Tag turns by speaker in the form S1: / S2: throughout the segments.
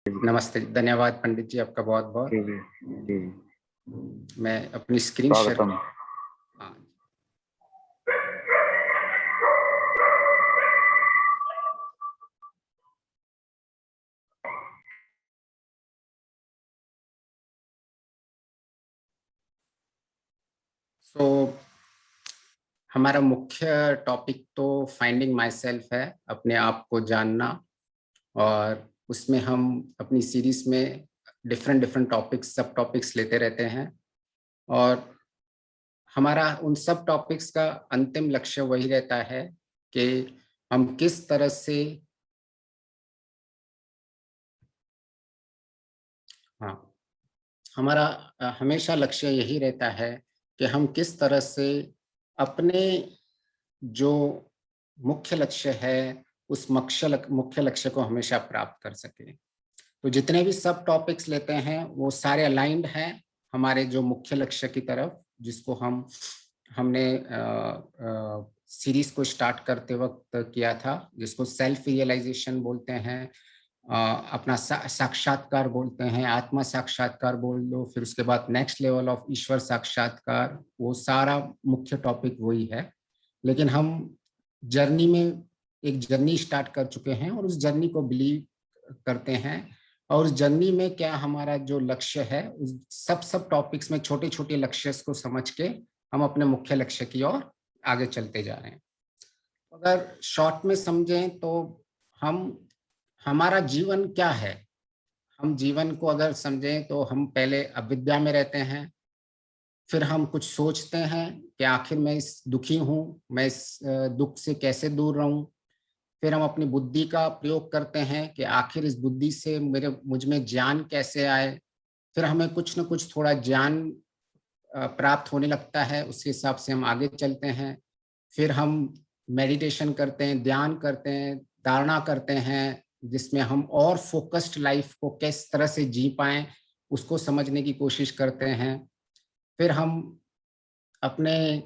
S1: नमस्ते, धन्यवाद पंडित जी, आपका बहुत बहुत।
S2: जी जी जी,
S1: मैं अपनी स्क्रीन शेयर
S2: स्वागतम।
S1: हाँ। सो हमारा मुख्य टॉपिक तो फाइंडिंग माई सेल्फ है, अपने आप को जानना। और उसमें हम अपनी सीरीज में डिफरेंट डिफरेंट टॉपिक्स, सब टॉपिक्स लेते रहते हैं। और हमारा उन सब टॉपिक्स का अंतिम लक्ष्य वही रहता है कि हम किस तरह से हाँ हमारा हमेशा लक्ष्य यही रहता है कि हम किस तरह से अपने जो मुख्य लक्ष्य है उस मुख्य लक्ष्य को हमेशा प्राप्त कर सके। तो जितने भी सब टॉपिक्स लेते हैं वो सारे अलाइंड हैं हमारे जो मुख्य लक्ष्य की तरफ, जिसको हमने सीरीज को स्टार्ट करते वक्त किया था, जिसको सेल्फ रियलाइजेशन बोलते हैं, अपना साक्षात्कार बोलते हैं, आत्मा साक्षात्कार बोल लो, फिर उसके बाद नेक्स्ट लेवल ऑफ ईश्वर साक्षात्कार। वो सारा मुख्य टॉपिक वही है। लेकिन हम जर्नी में एक जर्नी स्टार्ट कर चुके हैं और उस जर्नी को बिलीव करते हैं। और उस जर्नी में क्या हमारा जो लक्ष्य है, उस सब टॉपिक्स में छोटे छोटे लक्ष्य को समझ के हम अपने मुख्य लक्ष्य की ओर आगे चलते जा रहे हैं। अगर शॉर्ट में समझें तो हम हमारा जीवन क्या है, हम जीवन को अगर समझें तो हम पहले अविद्या में रहते हैं। फिर हम कुछ सोचते हैं कि आखिर मैं इस दुखी हूँ, मैं इस दुख से कैसे दूर रहूं। फिर हम अपनी बुद्धि का प्रयोग करते हैं कि आखिर इस बुद्धि से मुझ में ज्ञान कैसे आए। फिर हमें कुछ न कुछ थोड़ा ज्ञान प्राप्त होने लगता है, उसके हिसाब से हम आगे चलते हैं। फिर हम मेडिटेशन करते हैं, ध्यान करते हैं, धारणा करते हैं, जिसमें हम और फोकस्ड लाइफ को किस तरह से जी पाएं उसको समझने की कोशिश करते हैं। फिर हम अपने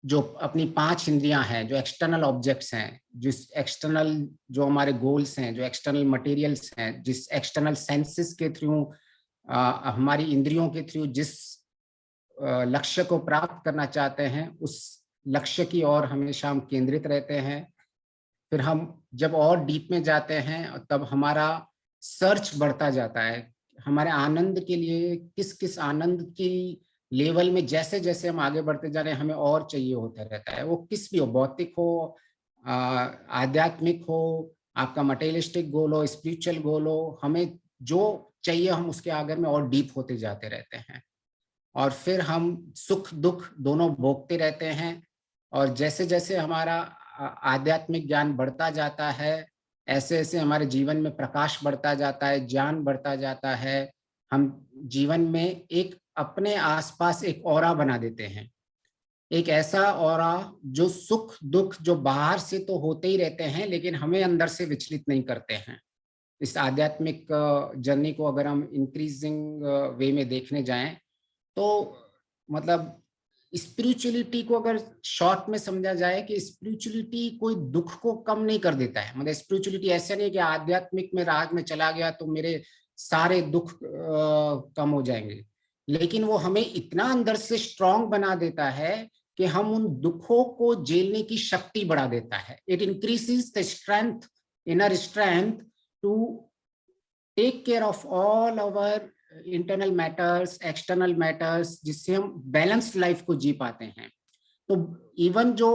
S1: जो अपनी 5 इंद्रियां हैं, जो एक्सटर्नल ऑब्जेक्ट्स हैं, जिस एक्सटर्नल जो हमारे गोल्स हैं, जो एक्सटर्नल मटेरियल्स हैं, जिस एक्सटर्नल सेंसेस के थ्रू, हमारी इंद्रियों के थ्रू जिस लक्ष्य को प्राप्त करना चाहते हैं, उस लक्ष्य की ओर हमेशा हम केंद्रित रहते हैं। फिर हम जब और डीप में जाते हैं तब हमारा सर्च बढ़ता जाता है। हमारे आनंद के लिए किस किस आनंद की लेवल में जैसे जैसे हम आगे बढ़ते जा रहे हैं, हमें और चाहिए होता रहता है। वो किस भी हो, भौतिक हो, आध्यात्मिक हो, आपका मटेरियलिस्टिक गोल हो, स्पिरिचुअल गोल हो, हमें जो चाहिए हम उसके आगे में और डीप होते जाते रहते हैं। और फिर हम सुख दुख दोनों भोगते रहते हैं। और जैसे जैसे हमारा आध्यात्मिक ज्ञान बढ़ता जाता है, ऐसे ऐसे हमारे जीवन में प्रकाश बढ़ता जाता है, ज्ञान बढ़ता जाता है। हम जीवन में एक अपने आसपास एक ऑरा बना देते हैं, एक ऐसा ऑरा जो सुख दुख जो बाहर से तो होते ही रहते हैं लेकिन हमें अंदर से विचलित नहीं करते हैं। इस आध्यात्मिक जर्नी को अगर हम इंक्रीजिंग वे में देखने जाएं तो मतलब स्पिरिचुअलिटी को अगर शॉर्ट में समझा जाए कि स्पिरिचुअलिटी कोई दुख को कम नहीं कर देता है। मतलब स्पिरिचुअलिटी ऐसा नहीं कि आध्यात्मिक में राग में चला गया तो मेरे सारे दुख कम हो जाएंगे, लेकिन वो हमें इतना अंदर से स्ट्रांग बना देता है कि हम उन दुखों को झेलने की शक्ति बढ़ा देता है। It increases the strength, inner strength to take care of all our internal matters, external matters, जिससे हम बैलेंस्ड लाइफ को जी पाते हैं। तो इवन जो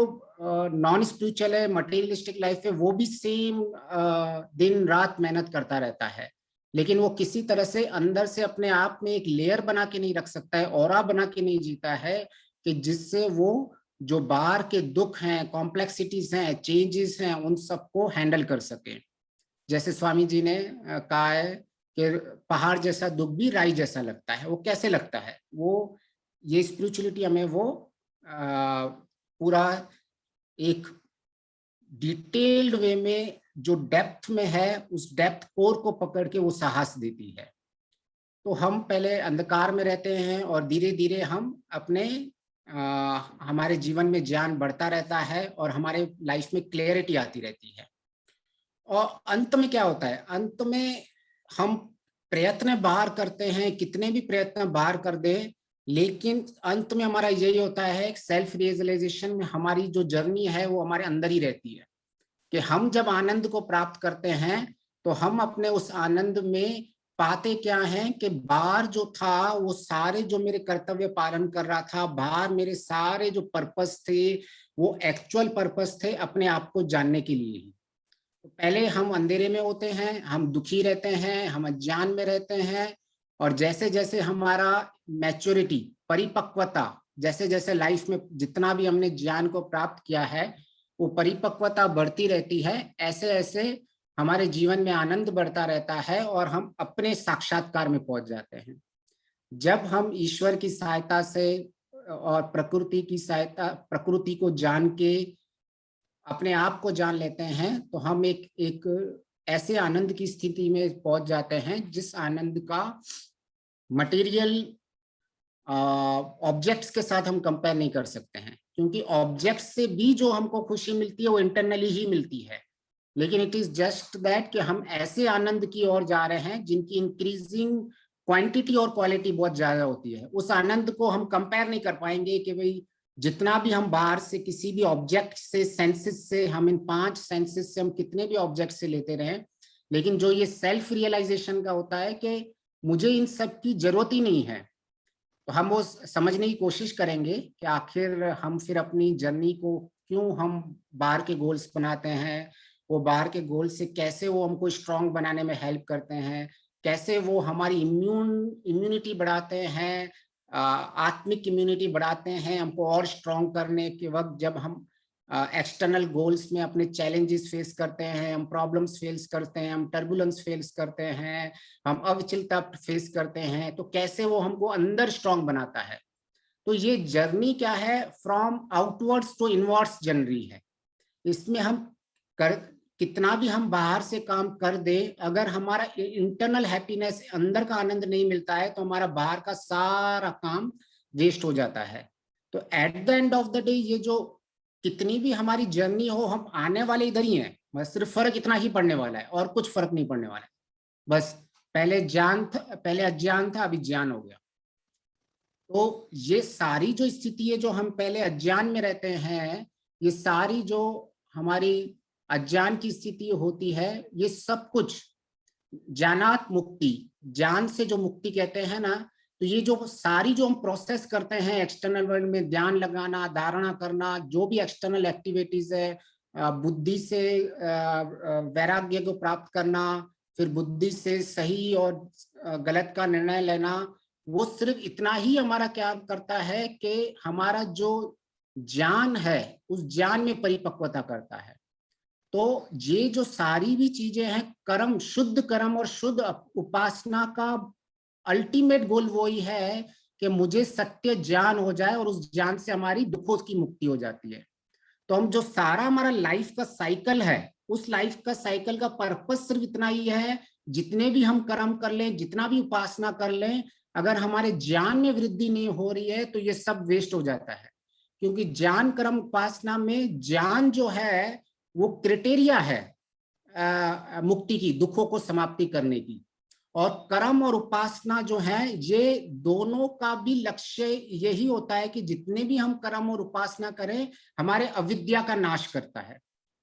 S1: नॉन स्पिरिचुअल है, मटेरियलिस्टिक लाइफ है, वो भी सेम दिन रात मेहनत करता रहता है, लेकिन वो किसी तरह से अंदर से अपने आप में एक लेयर बना के नहीं रख सकता है, ऑरा बना के नहीं जीता है कि जिससे वो जो बाहर के दुख हैं, कॉम्प्लेक्सिटीज हैं, चेंजेस हैं, उन सबको हैंडल कर सके। जैसे स्वामी जी ने कहा है कि पहाड़ जैसा दुख भी राई जैसा लगता है। वो कैसे लगता है? वो ये स्पिरिचुअलिटी हमें वो पूरा एक डिटेल्ड वे में जो डेप्थ में है, उस डेप्थ कोर को पकड़ के वो साहस देती है। तो हम पहले अंधकार में रहते हैं और धीरे धीरे हम अपने हमारे जीवन में ज्ञान बढ़ता रहता है और हमारे लाइफ में क्लियरिटी आती रहती है। और अंत में क्या होता है, अंत में हम प्रयत्न बाहर करते हैं, कितने भी प्रयत्न बाहर कर दें, लेकिन अंत में हमारा यही होता है, सेल्फ रियलाइजेशन में हमारी जो जर्नी है वो हमारे अंदर ही रहती है, कि हम जब आनंद को प्राप्त करते हैं तो हम अपने उस आनंद में पाते क्या है कि बाहर जो था वो सारे जो मेरे कर्तव्य पालन कर रहा था, बाहर मेरे सारे जो पर्पस थे वो एक्चुअल पर्पस थे अपने आप को जानने के लिए ही। तो पहले हम अंधेरे में होते हैं, हम दुखी रहते हैं, हम अज्ञान में रहते हैं, और जैसे जैसे हमारा मैच्योरिटी, परिपक्वता, जैसे जैसे लाइफ में जितना भी हमने ज्ञान को प्राप्त किया है वो परिपक्वता बढ़ती रहती है, ऐसे ऐसे हमारे जीवन में आनंद बढ़ता रहता है और हम अपने साक्षात्कार में पहुंच जाते हैं। जब हम ईश्वर की सहायता से और प्रकृति की सहायता, प्रकृति को जान के अपने आप को जान लेते हैं, तो हम एक ऐसे आनंद की स्थिति में पहुंच जाते हैं जिस आनंद का मटेरियल ऑब्जेक्ट्स के साथ हम कंपेयर नहीं कर सकते हैं, क्योंकि ऑब्जेक्ट्स से भी जो हमको खुशी मिलती है वो इंटरनली ही मिलती है, लेकिन इट इज जस्ट दैट कि हम ऐसे आनंद की ओर जा रहे हैं जिनकी इंक्रीजिंग क्वांटिटी और क्वालिटी बहुत ज्यादा होती है। उस आनंद को हम कंपेयर नहीं कर पाएंगे कि भाई जितना भी हम बाहर से किसी भी ऑब्जेक्ट से, सेंसेस से, हम इन 5 सेंसेस से हम कितने भी ऑब्जेक्ट से लेते रहे, लेकिन जो ये सेल्फ रियलाइजेशन का होता है कि मुझे इन सब की जरूरत ही नहीं है, तो हम वो समझने की कोशिश करेंगे कि आखिर हम फिर अपनी जर्नी को क्यों हम बाहर के गोल्स बनाते हैं, वो बाहर के गोल से कैसे वो हमको स्ट्रांग बनाने में हेल्प करते हैं, कैसे वो हमारी इम्यूनिटी बढ़ाते हैं, आत्मिक इम्यूनिटी बढ़ाते हैं हमको और स्ट्रांग करने के वक्त, जब हम एक्सटर्नल गोल्स में अपने चैलेंजेस फेस करते हैं, हम प्रॉब्लम्स फेस करते हैं, हम टर्बुलेंस फेस करते हैं, हम अविचलता फेस करते हैं, तो कैसे वो हमको अंदर स्ट्रांग बनाता है। तो ये जर्नी क्या है, from outwards to inwards journey है। इसमें हम कर कितना भी हम बाहर से काम कर दे, अगर हमारा इंटरनल हैप्पीनेस, अंदर का आनंद नहीं मिलता है, तो हमारा बाहर का सारा काम वेस्ट हो जाता है। तो at the end of the day ये जो कितनी भी हमारी जर्नी हो, हम आने वाले इधर ही हैं, बस सिर्फ फर्क इतना ही पड़ने वाला है और कुछ फर्क नहीं पड़ने वाला है। बस पहले ज्ञान था, पहले अज्ञान था, अभी ज्ञान हो गया। तो ये सारी जो स्थिति है, जो हम पहले अज्ञान में रहते हैं, ये सारी जो हमारी अज्ञान की स्थिति होती है, ये सब कुछ ज्ञानात मुक्ति, ज्ञान से जो मुक्ति कहते हैं ना, तो ये जो सारी जो हम प्रोसेस करते हैं एक्सटर्नल वर्ल्ड में, ध्यान लगाना, धारणा करना, जो भी एक्सटर्नल एक्टिविटीज है, बुद्धि से वैराग्य को प्राप्त करना, फिर बुद्धि से सही और गलत का निर्णय लेना, वो सिर्फ इतना ही हमारा क्या करता है कि हमारा जो ज्ञान है उस ज्ञान में परिपक्वता करता है। तो ये जो सारी भी चीजें हैं, कर्म, शुद्ध कर्म और शुद्ध उपासना का अल्टीमेट गोल वही है कि मुझे सत्य ज्ञान हो जाए और उस ज्ञान से हमारी दुखों की मुक्ति हो जाती है। तो हम जो सारा हमारा लाइफ का साइकिल है, उस लाइफ का साइकिल का पर्पस सिर्फ इतना ही है, जितने भी हम कर्म कर लें, जितना भी उपासना कर लें, अगर हमारे ज्ञान में वृद्धि नहीं हो रही है तो ये सब वेस्ट हो जाता है। क्योंकि ज्ञान कर्म उपासना में ज्ञान जो है वो क्राइटेरिया है मुक्ति की, दुखों को समाप्ति करने की, और कर्म और उपासना जो है, ये दोनों का भी लक्ष्य यही होता है कि जितने भी हम कर्म और उपासना करें, हमारे अविद्या का नाश करता है।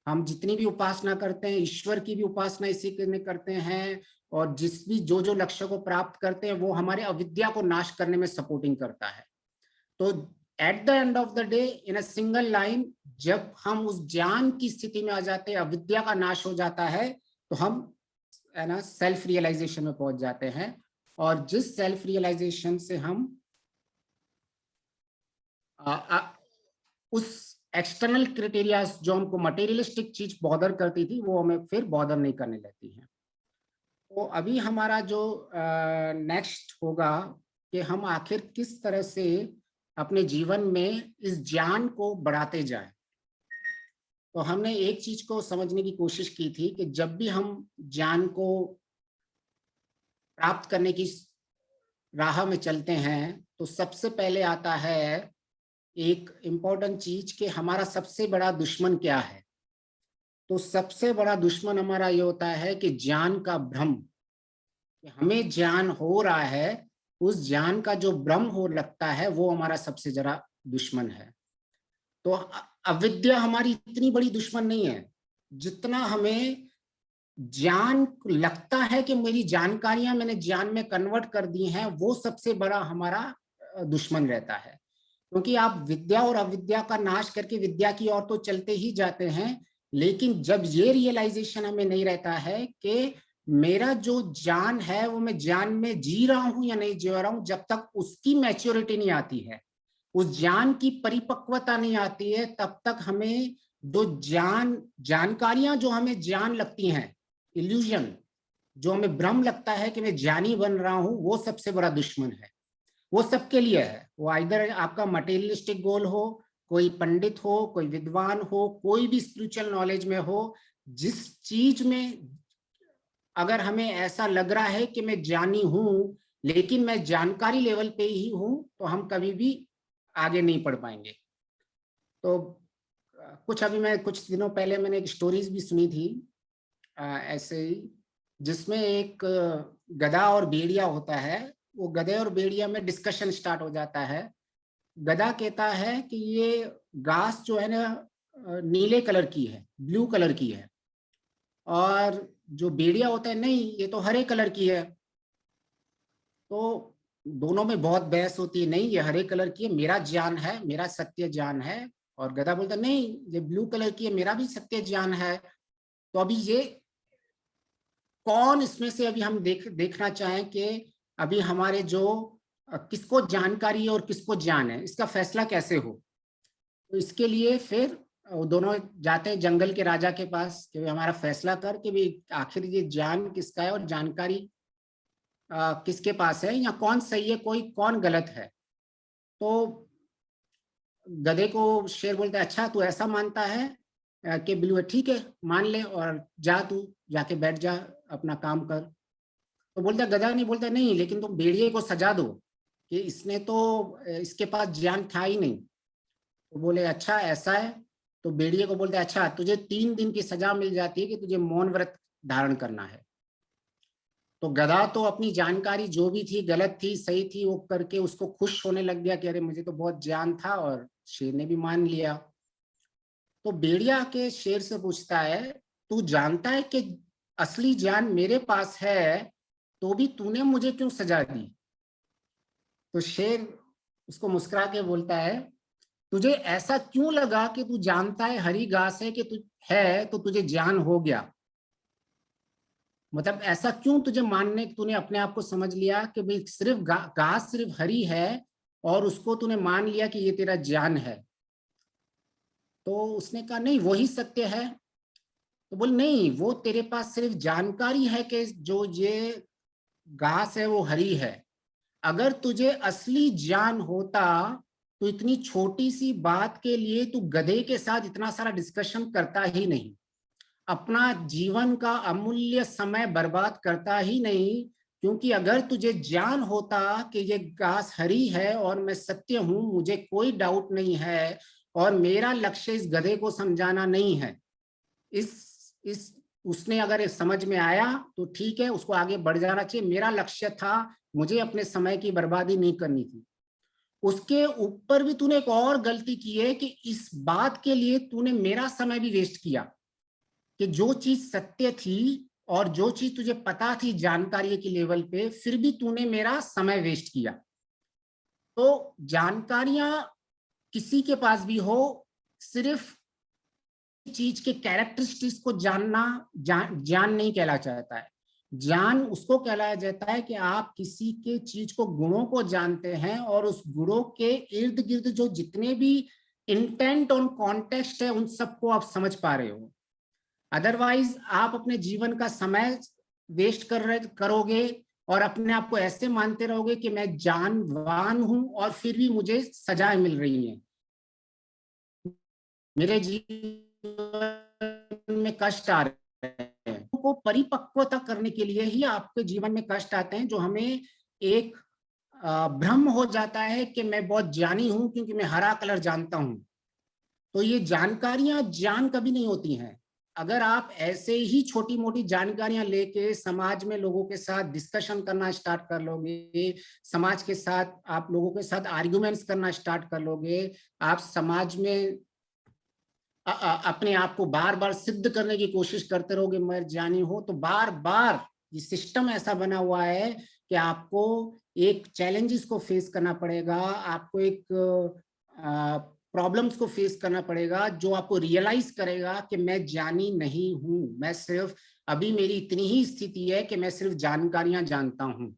S1: हम जितनी भी उपासना करते हैं, ईश्वर की भी उपासना इसी में करते हैं, और जिस भी जो जो लक्ष्य को प्राप्त करते हैं वो हमारे अविद्या को नाश करने में सपोर्टिंग करता है। तो at the end of the day, in a single line, जब हम उस ज्ञान की स्थिति में आ जाते हैं, अविद्या का नाश हो जाता है, तो हम है ना सेल्फ रियलाइजेशन में पहुंच जाते हैं। और जिस सेल्फ रियलाइजेशन से हम उस एक्सटर्नल क्राइटेरिया जो हमको मटेरियलिस्टिक चीज बॉदर करती थी, वो हमें फिर बॉदर नहीं करने लगती है। तो अभी हमारा जो नेक्स्ट होगा कि हम आखिर किस तरह से अपने जीवन में इस ज्ञान को बढ़ाते जाएं। तो हमने एक चीज को समझने की कोशिश की थी कि जब भी हम ज्ञान को प्राप्त करने की राह में चलते हैं, तो सबसे पहले आता है एक इम्पोर्टेंट चीज कि हमारा सबसे बड़ा दुश्मन क्या है। तो सबसे बड़ा दुश्मन हमारा ये होता है कि ज्ञान का भ्रम, हमें ज्ञान हो रहा है, उस ज्ञान का जो भ्रम हो लगता है वो हमारा सबसे बड़ा दुश्मन है। तो अविद्या हमारी इतनी बड़ी दुश्मन नहीं है, जितना हमें ज्ञान लगता है कि मेरी जानकारियां मैंने ज्ञान में कन्वर्ट कर दी हैं, वो सबसे बड़ा हमारा दुश्मन रहता है। क्योंकि आप विद्या और अविद्या का नाश करके विद्या की ओर तो चलते ही जाते हैं, लेकिन जब ये रियलाइजेशन हमें नहीं रहता है कि मेरा जो ज्ञान है वो मैं ज्ञान में जी रहा हूं या नहीं जी रहा हूं, जब तक उसकी मैच्योरिटी नहीं आती है, उस ज्ञान की परिपक्वता नहीं आती है, तब तक हमें जो जानकारियां जो हमें ज्ञान लगती हैं, इल्यूजन जो हमें भ्रम लगता है कि मैं ज्ञानी बन रहा हूं, वो सबसे बड़ा दुश्मन है। वो सबके लिए है, वो आइदर आपका मटेरियलिस्टिक गोल हो, कोई पंडित हो, कोई विद्वान हो, कोई भी स्पिरिचुअल नॉलेज में हो, जिस चीज में अगर हमें ऐसा लग रहा है कि मैं ज्ञानी हूं लेकिन मैं जानकारी लेवल पे ही हूं, तो हम कभी भी आगे नहीं पढ़ पाएंगे। तो कुछ दिनों पहले मैंने एक स्टोरीज भी सुनी थी ऐसे ही, जिसमें एक गधा और भेड़िया होता है। वो गधे और भेड़िया में डिस्कशन स्टार्ट हो जाता है। गधा कहता है कि ये घास जो है ना नीले कलर की है, ब्लू कलर की है, और जो भेड़िया होता है नहीं, ये तो हरे कलर की है। तो दोनों में बहुत बहस होती है, नहीं ये हरे कलर की है, मेरा ज्ञान है, मेरा सत्य ज्ञान है। और गधा बोलता नहीं ये ब्लू कलर की है, मेरा भी सत्य ज्ञान है। तो अभी ये कौन इसमें से अभी हम देखना चाहें कि अभी हमारे जो किसको जानकारी है और किसको ज्ञान है, इसका फैसला कैसे हो। तो इसके लिए फिर वो दोनों जाते हैं जंगल के राजा के पास कि हमारा फैसला कर कि भी आखिर ये ज्ञान किसका है और जानकारी किसके पास है, या कौन सही है कोई कौन गलत है। तो गधे को शेर बोलता है अच्छा तू ऐसा मानता है कि ब्लू है, ठीक है मान ले, और जा तू जाके बैठ जा अपना काम कर। तो बोलता गधा नहीं, बोलता नहीं लेकिन तुम भेड़िए को सजा दो कि इसने तो इसके पास ज्ञान था ही नहीं। तो बोले अच्छा ऐसा है। तो भेड़िए को बोलते अच्छा तुझे 3 दिन की सजा मिल जाती है कि तुझे मौन व्रत धारण करना है। तो गधा तो अपनी जानकारी जो भी थी गलत थी सही थी वो करके उसको खुश होने लग गया कि अरे मुझे तो बहुत ज्ञान था, और शेर ने भी मान लिया। तो भेड़िया के शेर से पूछता है तू जानता है कि असली ज्ञान मेरे पास है, तो भी तूने मुझे क्यों सजा दी। तो शेर उसको मुस्कुरा के बोलता है तुझे ऐसा क्यों लगा कि तू जानता है हरी घास है कि तू है तो तुझे ज्ञान हो गया। मतलब ऐसा क्यों तुझे मानने तूने अपने आप को समझ लिया कि भाई सिर्फ घास सिर्फ हरी है और उसको तूने मान लिया कि ये तेरा ज्ञान है। तो उसने कहा नहीं वही सत्य है। तो बोल नहीं वो तेरे पास सिर्फ जानकारी है कि जो ये घास है वो हरी है। अगर तुझे असली ज्ञान होता तो इतनी छोटी सी बात के लिए तू गधे के साथ इतना सारा डिस्कशन करता ही नहीं, अपना जीवन का अमूल्य समय बर्बाद करता ही नहीं। क्योंकि अगर तुझे ज्ञान होता कि ये घास हरी है और मैं सत्य हूं, मुझे कोई डाउट नहीं है, और मेरा लक्ष्य इस गधे को समझाना नहीं है, इस उसने अगर समझ में आया तो ठीक है उसको आगे बढ़ जाना चाहिए, मेरा लक्ष्य था मुझे अपने समय की बर्बादी नहीं करनी थी। उसके ऊपर भी तूने एक और गलती की है कि इस बात के लिए तूने मेरा समय भी वेस्ट किया कि जो चीज सत्य थी और जो चीज तुझे पता थी जानकारी के लेवल पे, फिर भी तूने मेरा समय वेस्ट किया। तो जानकारियां किसी के पास भी हो, सिर्फ चीज के कैरेक्टरिस्टिक्स को जानना ज्ञान नहीं कहला जाता है। ज्ञान उसको कहलाया जाता है कि आप किसी के चीज को गुणों को जानते हैं और उस गुणों के इर्द गिर्द जो जितने भी इंटेंट और कॉन्टेक्स्ट है उन सबको आप समझ पा रहे हो। अदरवाइज आप अपने जीवन का समय वेस्ट करोगे और अपने आप को ऐसे मानते रहोगे कि मैं जानवान हूं और फिर भी मुझे सजाएं मिल रही हैं, मेरे जीवन में कष्ट आ रहे हैं। को परिपक्वता करने के लिए ही आपके जीवन में कष्ट आते हैं, जो हमें एक भ्रम हो जाता है कि मैं बहुत ज्ञानी हूं क्योंकि मैं हरा कलर जानता हूं। तो ये जानकारियां ज्ञान कभी नहीं होती हैं। अगर आप ऐसे ही छोटी मोटी जानकारियां लेके समाज में लोगों के साथ डिस्कशन करना स्टार्ट कर लोगे, समाज के साथ आप लोगों के साथ आर्ग्यूमेंट्स करना स्टार्ट कर लोगे, आप समाज में अपने आप को बार बार सिद्ध करने की कोशिश करते रहोगे मैं ज्ञानी हूं, तो बार बार ये सिस्टम ऐसा बना हुआ है कि आपको एक चैलेंजेस को फेस करना पड़ेगा, आपको एक प्रॉब्लम्स को फेस करना पड़ेगा जो आपको रियलाइज करेगा कि मैं ज्ञानी नहीं हूं, मैं सिर्फ अभी मेरी इतनी ही स्थिति है कि मैं सिर्फ जानकारियां जानता हूं।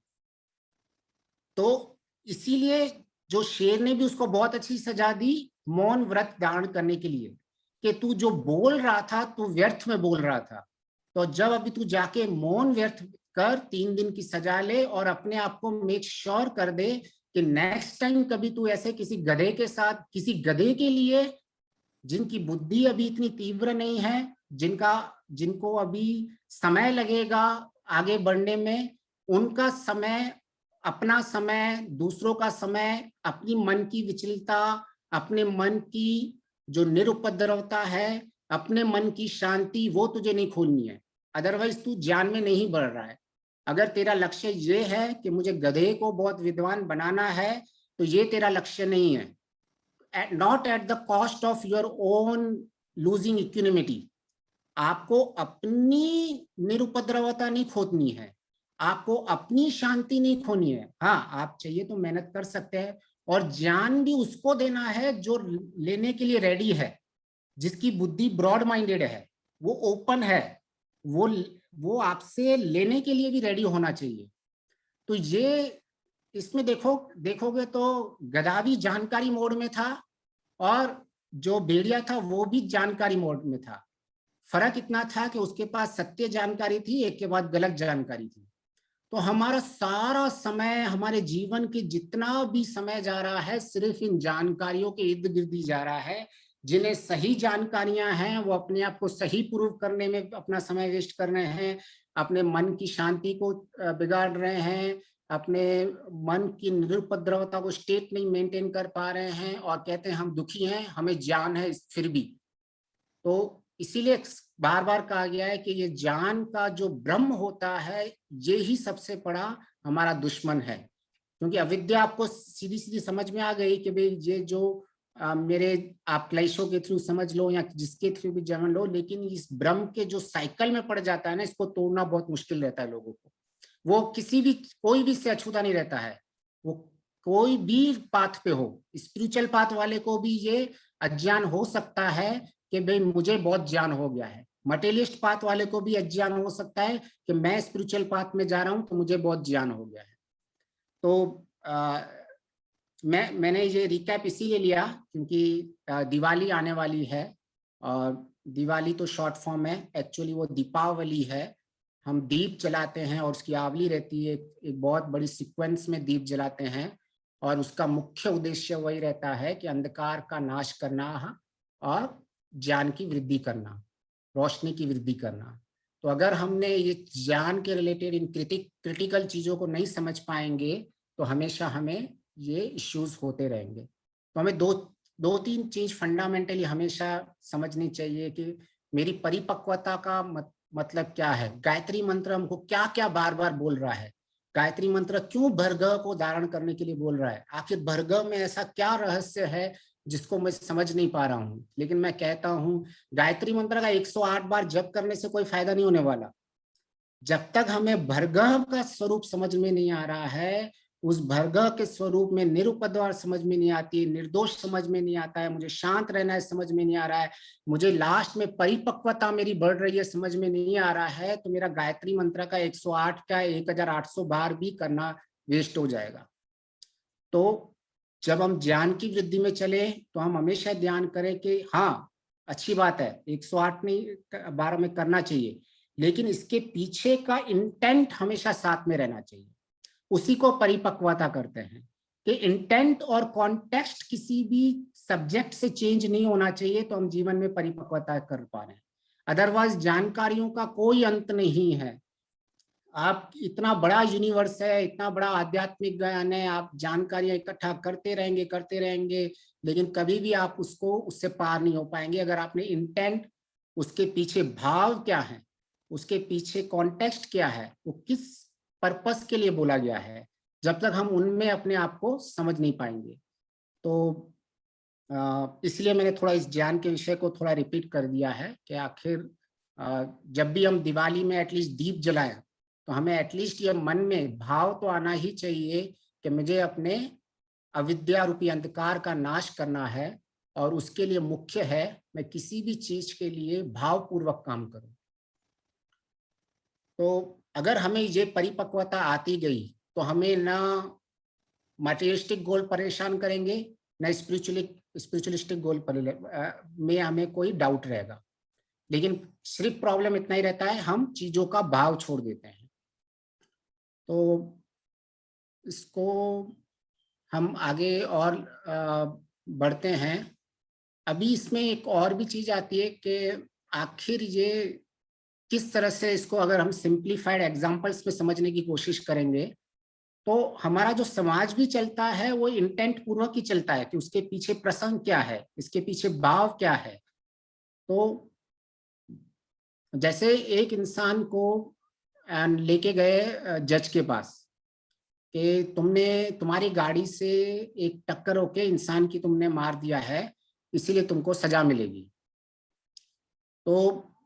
S1: तो इसीलिए जो शेर ने भी उसको बहुत अच्छी सजा दी मौन व्रत धारण करने के लिए, कि तू जो बोल रहा था तू व्यर्थ में बोल रहा था, तो जब अभी तू जाके मौन व्यर्थ कर 3 दिन की सजा ले और अपने आप को मेक श्योर कर दे कि नेक्स्ट टाइम कभी तू ऐसे किसी गधे के साथ, किसी गधे के लिए जिनकी बुद्धि अभी इतनी तीव्र नहीं है, जिनको अभी समय लगेगा आगे बढ़ने में, उनका समय, अपना समय, दूसरों का समय, अपनी मन की विचलता, अपने मन की जो निरुपद्रवता है, अपने मन की शांति, वो तुझे नहीं खोलनी है, अदरवाइज तू ज्ञान में नहीं बढ़ रहा है। अगर तेरा लक्ष्य ये है कि मुझे गधे को बहुत विद्वान बनाना है, तो ये तेरा लक्ष्य नहीं है। Not at the cost of your own losing equanimity. आपको अपनी निरुपद्रवता नहीं खोनी है, आपको अपनी शांति नहीं खोनी है। हाँ, आप चाहिए तो मेहनत कर सकते हैं, और ज्ञान भी उसको देना है जो लेने के लिए रेडी है, जिसकी बुद्धि ब्रॉड माइंडेड है, वो ओपन है, वो आपसे लेने के लिए भी रेडी होना चाहिए। तो ये इसमें देखोगे तो गधा भी जानकारी मोड में था और जो भेड़िया था वो भी जानकारी मोड में था। फर्क इतना था कि उसके पास सत्य जानकारी थी, एक के बाद गलत जानकारी थी। तो हमारा सारा समय, हमारे जीवन के जितना भी समय जा रहा है, सिर्फ इन जानकारियों के इर्द गिर्द ही जा रहा है। जिन्हें सही जानकारियां हैं वो अपने आप को सही प्रूव करने में अपना समय वेस्ट कर रहे हैं, अपने मन की शांति को बिगाड़ रहे हैं, अपने मन की निरुपद्रवता को स्टेट नहीं मेंटेन कर पा रहे हैं, और कहते हैं हम दुखी हैं, हमें ज्ञान है फिर भी। तो इसीलिए बार बार कहा गया है कि ये ज्ञान का जो ब्रह्म होता है, ये ही सबसे बड़ा हमारा दुश्मन है। क्योंकि अविद्या आपको सीधी सीधी समझ में आ गई कि भाई ये जो मेरे आप क्लेशों के थ्रू समझ लो या जिसके थ्रू भी जान लो, लेकिन इस ब्रह्म के जो साइकिल में पड़ जाता है ना, इसको तोड़ना बहुत मुश्किल रहता है लोगों को। वो कोई भी से अछूता नहीं रहता है, वो कोई भी पाथ पे हो, स्पिरिचुअल पाथ वाले को भी ये अज्ञान हो सकता है कि भाई मुझे बहुत ज्ञान हो गया है। मटेरियलिस्ट पाथ वाले को भी अज्ञान हो सकता है कि मैं स्पिरिचुअल पाथ में जा रहा हूं तो मुझे बहुत ज्ञान हो गया है। तो मैंने ये रिकैप इसीलिए लिया क्योंकि दिवाली आने वाली है, और दिवाली तो शॉर्ट फॉर्म है, एक्चुअली वो दीपावली है। हम दीप जलाते हैं और उसकी आवली रहती है, एक बहुत बड़ी सीक्वेंस में दीप जलाते हैं, और उसका मुख्य उद्देश्य वही रहता है कि अंधकार का नाश करना और ज्ञान की वृद्धि करना, रोशनी की वृद्धि करना। तो अगर हमने ये ज्ञान के रिलेटेड इन क्रिटिकल चीजों को नहीं समझ पाएंगे तो हमेशा हमें ये इश्यूज होते रहेंगे। तो हमें दो तीन चीज फंडामेंटली हमेशा समझनी चाहिए कि मेरी परिपक्वता का मतलब क्या है। गायत्री मंत्र हमको क्या क्या बार बार बोल रहा है, गायत्री मंत्र क्यों भर्गव को धारण करने के लिए बोल रहा है, आखिर भर्गव में ऐसा क्या रहस्य है जिसको मैं समझ नहीं पा रहा हूं। लेकिन मैं कहता हूं गायत्री मंत्र का 108 बार जप करने से कोई फायदा नहीं होने वाला। जब तक हमें भर्गव का स्वरूप समझ में नहीं आ रहा है, उस भर्गव के स्वरूप में निरुपद्रवता समझ में नहीं आती, निर्दोष समझ में नहीं आता है, मुझे शांत रहना है समझ में नहीं आ रहा है, मुझे लास्ट में परिपक्वता मेरी बढ़ रही है समझ में नहीं आ रहा है, तो मेरा गायत्री मंत्र का 108 का 1800 बार भी करना वेस्ट हो जाएगा। तो जब हम ज्ञान की वृद्धि में चले तो हम हमेशा ध्यान करें कि हाँ अच्छी बात है 108 नहीं 12 में करना चाहिए, लेकिन इसके पीछे का इंटेंट हमेशा साथ में रहना चाहिए। उसी को परिपक्वता करते हैं कि इंटेंट और कॉन्टेक्स्ट किसी भी सब्जेक्ट से चेंज नहीं होना चाहिए, तो हम जीवन में परिपक्वता कर पा रहे हैं। अदरवाइज जानकारियों का कोई अंत नहीं है। आप इतना बड़ा यूनिवर्स है, इतना बड़ा आध्यात्मिक ज्ञान है, आप जानकारियां इकट्ठा करते रहेंगे, लेकिन कभी भी आप उससे पार नहीं हो पाएंगे अगर आपने इंटेंट उसके पीछे भाव क्या है, उसके पीछे कॉन्टेक्स्ट क्या है, वो किस पर्पस के लिए बोला गया है, जब तक हम उनमें अपने आप को समझ नहीं पाएंगे। तो इसलिए मैंने थोड़ा इस ज्ञान के विषय को थोड़ा रिपीट कर दिया है कि आखिर जब भी हम दिवाली में एटलीस्ट दीप जलाएं, तो हमें एटलीस्ट ये मन में भाव तो आना ही चाहिए कि मुझे अपने अविद्या रूपी अंधकार का नाश करना है, और उसके लिए मुख्य है मैं किसी भी चीज के लिए भावपूर्वक काम करूं। तो अगर हमें ये परिपक्वता आती गई तो हमें ना मटेरियलिस्टिक गोल परेशान करेंगे, ना स्पिरिचुअलिस्टिक गोल में हमें कोई डाउट रहेगा। लेकिन सिर्फ प्रॉब्लम इतना ही रहता है, हम चीजों का भाव छोड़ देते हैं। तो इसको हम आगे और बढ़ते हैं। अभी इसमें एक और भी चीज आती है कि आखिर ये किस तरह से, इसको अगर हम सिंप्लीफाइड एग्जांपल्स में समझने की कोशिश करेंगे, तो हमारा जो समाज भी चलता है वो इंटेंट पूर्वक ही चलता है कि उसके पीछे प्रसंग क्या है, इसके पीछे भाव क्या है। तो जैसे एक इंसान को लेके गए जज के पास कि तुम्हारी गाड़ी से एक टक्कर होके इंसान की तुमने मार दिया है, इसीलिए तुमको सजा मिलेगी। तो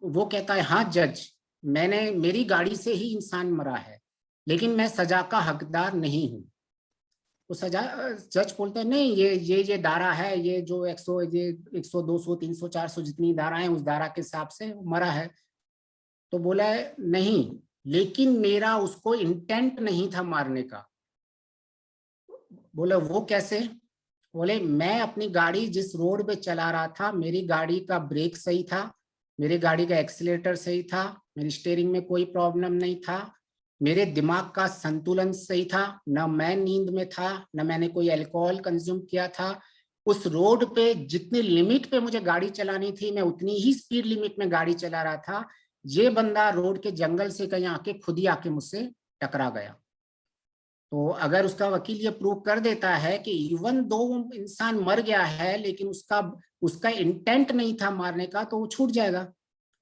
S1: वो कहता है हाँ जज, मेरी गाड़ी से ही इंसान मरा है, लेकिन मैं सजा का हकदार नहीं हूँ। तो जज बोलते हैं नहीं, ये धारा है, ये जो 100 200 300 400 जितनी धारा है उस धारा के हिसाब से मरा है। तो बोला है नहीं, लेकिन मेरा उसको इंटेंट नहीं था मारने का। बोले वो कैसे? बोले मैं अपनी गाड़ी जिस रोड पे चला रहा था, मेरी गाड़ी का ब्रेक सही था, मेरी गाड़ी का एक्सीलेटर सही था, मेरी स्टीयरिंग में कोई प्रॉब्लम नहीं था, मेरे दिमाग का संतुलन सही था, न मैं नींद में था, न मैंने कोई अल्कोहल कंज्यूम किया था। उस रोड पे जितनी लिमिट पे मुझे गाड़ी चलानी थी, मैं उतनी ही स्पीड लिमिट में गाड़ी चला रहा था। ये बंदा रोड के जंगल से कहीं आके खुद ही आके मुझसे टकरा गया। तो अगर उसका वकील ये प्रूव कर देता है कि इवन दो इंसान मर गया है, लेकिन उसका इंटेंट नहीं था मारने का, तो वो छूट जाएगा।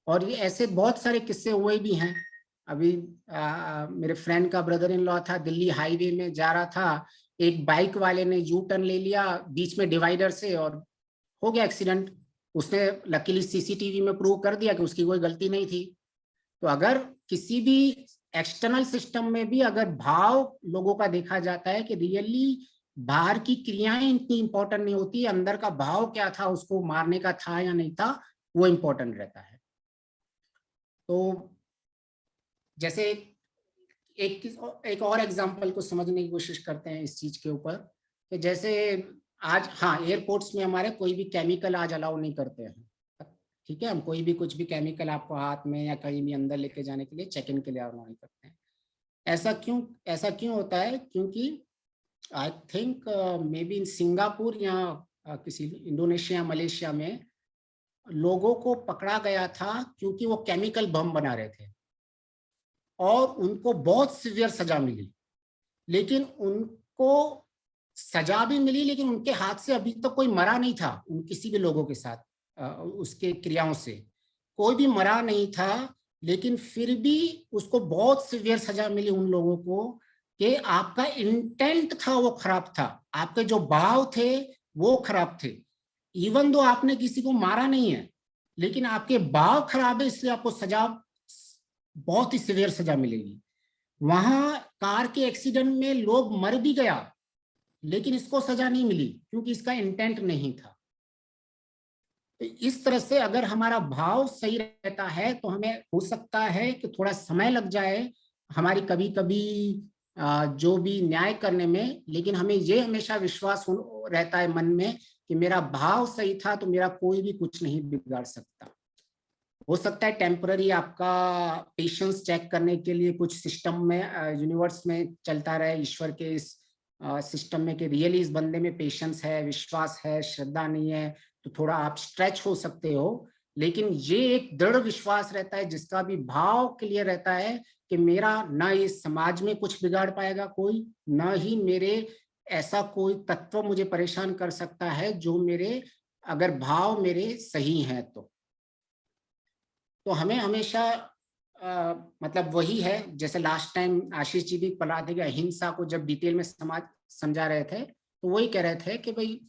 S1: और ये ऐसे बहुत सारे किस्से हुए भी हैं। अभी मेरे फ्रेंड का ब्रदर इन लॉ था, दिल्ली हाईवे में जा रहा था, एक बाइक वाले ने यू टर्न ले लिया बीच में डिवाइडर से और हो गया एक्सीडेंट। उसने लकीली सीसीटीवी में प्रूव कर दिया कि उसकी कोई गलती नहीं थी। तो अगर किसी भी एक्सटर्नल सिस्टम में भी अगर भाव लोगों का देखा जाता है कि रियली बाहर की क्रियाएं इतनी इंपॉर्टेंट नहीं होती, अंदर का भाव क्या था, उसको मारने का था या नहीं था, वो इंपॉर्टेंट रहता है। तो जैसे एक और एग्जांपल को समझने की कोशिश करते हैं इस चीज के ऊपर कि जैसे आज हाँ एयरपोर्ट्स में हमारे कोई भी केमिकल आज अलाउ नहीं करते हैं। ठीक है, हम कोई भी कुछ भी केमिकल आपको हाथ में या कहीं भी अंदर लेके जाने के लिए चेक इन के लिए अलाउ नहीं करते हैं। ऐसा क्यों होता है? क्योंकि I think may be in Singapore या किसी इंडोनेशिया मलेशिया में लोगों को पकड़ा गया था क्योंकि वो केमिकल बम बना रहे थे और उनको बहुत सीवियर सजा मिली। लेकिन उनको सजा भी मिली, लेकिन उनके हाथ से अभी तक तो कोई मरा नहीं था। उन किसी भी लोगों के साथ उसके क्रियाओं से कोई भी मरा नहीं था, लेकिन फिर भी उसको बहुत सीवियर सजा मिली उन लोगों को कि आपका इंटेंट था वो खराब था, आपके जो भाव थे वो खराब थे। इवन दो आपने किसी को मारा नहीं है, लेकिन आपके भाव खराब है, इसलिए आपको सजा बहुत ही सीवियर सजा मिलेगी। वहां कार के एक्सीडेंट में लोग मर भी गया, लेकिन इसको सजा नहीं मिली क्योंकि इसका इंटेंट नहीं था। इस तरह से अगर हमारा भाव सही रहता है तो हमें हो सकता है कि थोड़ा समय लग जाए हमारी कभी कभी जो भी न्याय करने में, लेकिन हमें ये हमेशा विश्वास रहता है मन में कि मेरा भाव सही था तो मेरा कोई भी कुछ नहीं बिगाड़ सकता। हो सकता है टेम्पररी आपका पेशेंस चेक करने के लिए कुछ सिस्टम में यूनिवर्स में चलता रहे, ईश्वर के इस सिस्टम में कि रियली इस बंदे में पेशेंस है, विश्वास है, श्रद्धा नहीं है, तो थोड़ा आप स्ट्रेच हो सकते हो। लेकिन ये एक दृढ़ विश्वास रहता है जिसका भी भाव क्लियर रहता है कि मेरा ना इस समाज में कुछ बिगाड़ पाएगा कोई, ना ही मेरे ऐसा कोई तत्व मुझे परेशान कर सकता है जो मेरे अगर भाव मेरे सही हैं तो। तो हमें हमेशा मतलब वही है, जैसे लास्ट टाइम आशीष जी भी पढ़ रहे थे कि अहिंसा को जब डिटेल में समझा रहे थे, तो वही कह रहे थे कि भाई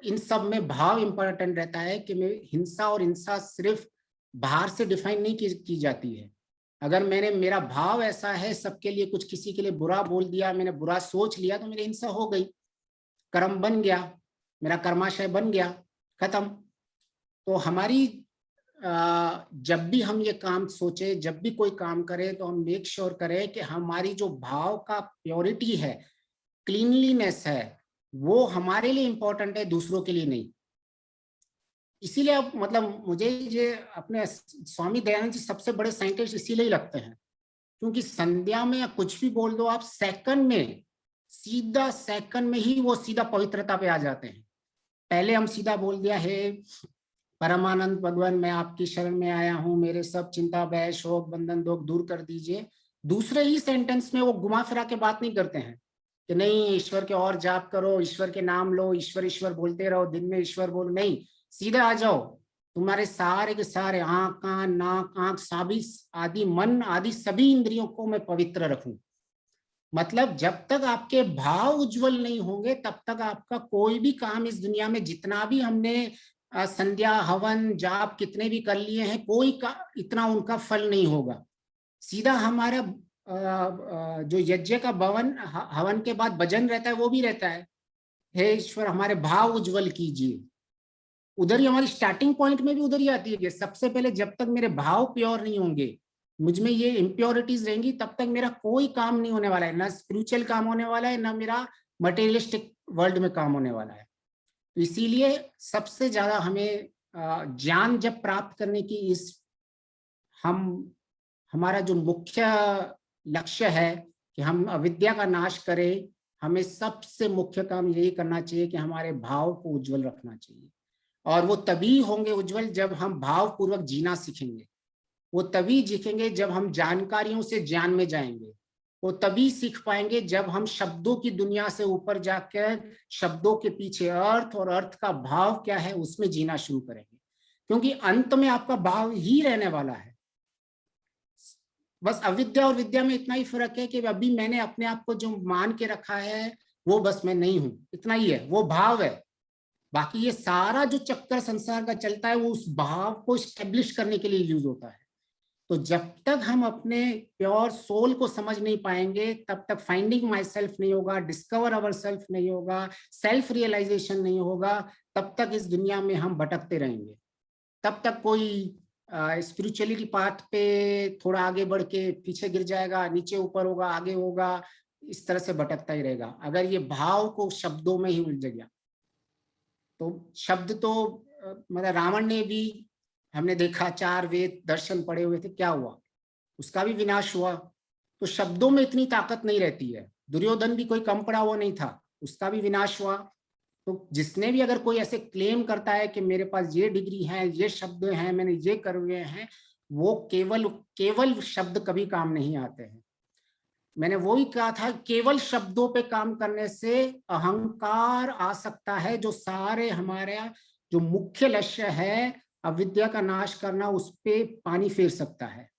S1: इन सब में भाव इंपॉर्टेंट रहता है कि मैं हिंसा और हिंसा सिर्फ बाहर से डिफाइन नहीं की जाती है। अगर मेरा भाव ऐसा है सबके लिए, कुछ किसी के लिए बुरा बोल दिया, मैंने बुरा सोच लिया, तो मेरी हिंसा हो गई, कर्म बन गया, मेरा कर्माशय बन गया, खत्म। तो हमारी जब भी हम ये काम सोचे, जब भी कोई काम करें, तो हम मेक श्योर करें कि हमारी जो भाव का प्योरिटी है, क्लीनलीनेस है, वो हमारे लिए इंपॉर्टेंट है, दूसरों के लिए नहीं। इसीलिए अब मतलब मुझे ये अपने स्वामी दयानंद जी सबसे बड़े साइंटिस्ट इसीलिए लगते हैं, क्योंकि संध्या में या कुछ भी बोल दो आप, सेकंड में, सीधा सेकंड में ही वो सीधा पवित्रता पे आ जाते हैं। पहले हम सीधा बोल दिया है परमानंद भगवान, मैं आपकी शरण में आया हूं, मेरे सब चिंता भय शोक बंधन दुख दूर कर दीजिए। दूसरे ही सेंटेंस में वो घुमा फिरा के बात नहीं करते हैं कि नहीं ईश्वर के और जाप करो, ईश्वर के नाम लो, ईश्वर ईश्वर बोलते रहो, दिन में ईश्वर बोलो, नहीं, सीधे आ जाओ, तुम्हारे सारे के सारे आंख कान नाक आंख सभी आदि मन आदि सभी इंद्रियों को मैं पवित्र रखूं। मतलब जब तक आपके भाव उज्जवल नहीं होंगे, तब तक आपका कोई भी काम इस दुनिया में, जितना भी हमने संध्या हवन जाप कितने भी कर लिए हैं, कोई का इतना उनका फल नहीं होगा। सीधा हमारा जो यज्ञ का हवन के बाद भजन रहता है, वो भी रहता है, हे ईश्वर हमारे भाव उज्जवल कीजिए। उधर ही हमारी स्टार्टिंग पॉइंट में भी उधर ही आती है कि सबसे पहले जब तक मेरे भाव प्योर नहीं होंगे, मुझ में ये इम्प्योरिटीज रहेंगी, तब तक मेरा कोई काम नहीं होने वाला है, ना स्पिरिचुअल काम होने वाला है, ना मेरा मटेरियलिस्टिक वर्ल्ड में काम होने वाला है। तो इसीलिए सबसे ज्यादा हमें ज्ञान जब प्राप्त करने की हम हमारा जो मुख्य लक्ष्य है कि हम अविद्या का नाश करें, हमें सबसे मुख्य काम यही करना चाहिए कि हमारे भाव को उज्जवल रखना चाहिए। और वो तभी होंगे उज्जवल जब हम भाव पूर्वक जीना सीखेंगे। वो तभी सीखेंगे जब हम जानकारियों से ज्ञान में जाएंगे। वो तभी सीख पाएंगे जब हम शब्दों की दुनिया से ऊपर जाकर शब्दों के पीछे अर्थ और अर्थ का भाव क्या है उसमें जीना शुरू करेंगे, क्योंकि अंत में आपका भाव ही रहने वाला है। बस अविद्या और विद्या में इतना ही फर्क है कि अभी मैंने अपने आप को जो मान के रखा है वो बस मैं नहीं हूं, इतना ही है, वो भाव है। बाकी ये सारा जो चक्कर संसार का चलता है वो उस भाव को स्टेब्लिश करने के लिए यूज होता है। तो जब तक हम अपने प्योर सोल को समझ नहीं पाएंगे, तब तक फाइंडिंग माई सेल्फ नहीं होगा, डिस्कवर अवर सेल्फ नहीं होगा, सेल्फ रियलाइजेशन नहीं होगा, तब तक इस दुनिया में हम भटकते रहेंगे। तब तक कोई स्पिरिचुअलिटी पाथ पे थोड़ा आगे बढ़ के पीछे गिर जाएगा, नीचे ऊपर होगा, आगे होगा, इस तरह से भटकता ही रहेगा अगर ये भाव को शब्दों में ही उलझ गया। तो शब्द तो मतलब रावण ने भी, हमने देखा 4 वेद दर्शन पड़े हुए थे, क्या हुआ, उसका भी विनाश हुआ। तो शब्दों में इतनी ताकत नहीं रहती है। दुर्योधन भी कोई कम पड़ा हुआ नहीं था, उसका भी विनाश हुआ। तो जिसने भी अगर कोई ऐसे क्लेम करता है कि मेरे पास ये डिग्री है, ये शब्द हैं, मैंने ये कर हुए हैं, वो केवल केवल शब्द कभी काम नहीं आते हैं। मैंने वो ही कहा था, केवल शब्दों पे काम करने से अहंकार आ सकता है, जो सारे हमारे जो मुख्य लक्ष्य है अविद्या का नाश करना, उस पे पानी फेर सकता है।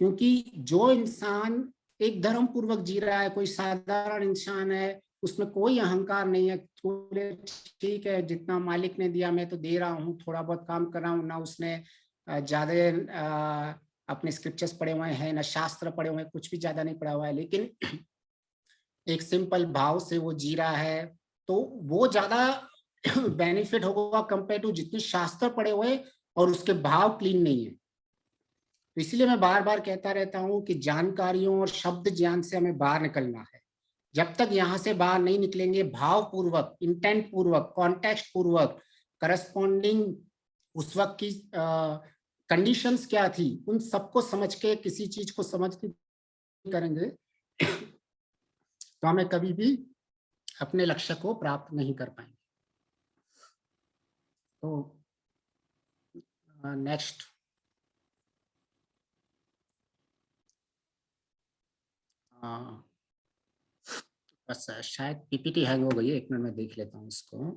S1: क्योंकि जो इंसान एक धर्म पूर्वक जी रहा है, कोई साधारण इंसान है, उसमें कोई अहंकार नहीं है, ठीक है जितना मालिक ने दिया मैं तो दे रहा हूँ, थोड़ा बहुत काम कर रहा हूँ, ना उसने ज्यादा अपने स्क्रिप्चर्स पढ़े हुए हैं, ना शास्त्र पढ़े हुए हैं, कुछ भी ज्यादा नहीं पढ़ा हुआ है, लेकिन एक सिंपल भाव से वो जी रहा है, तो वो ज्यादा बेनिफिट होगा कंपेयर टू जितने शास्त्र पढ़े हुए और उसके भाव क्लीन नहीं है। तो इसलिए मैं बार बार कहता रहता हूं कि जानकारियों और शब्द ज्ञान से हमें बाहर निकलना है। जब तक यहां से बाहर नहीं निकलेंगे, भाव पूर्वक, इंटेंट पूर्वक, कॉन्टेक्स्ट पूर्वक, करस्पॉन्डिंग उस वक्त की कंडीशंस क्या थी, उन सबको समझ के किसी चीज को समझ के करेंगे, तो हमें कभी भी अपने लक्ष्य को प्राप्त नहीं कर पाएंगे। तो नेक्स्ट बस शायद पीपीटी हैंग हो गई है, 1 मिनट में देख लेता हूँ इसको।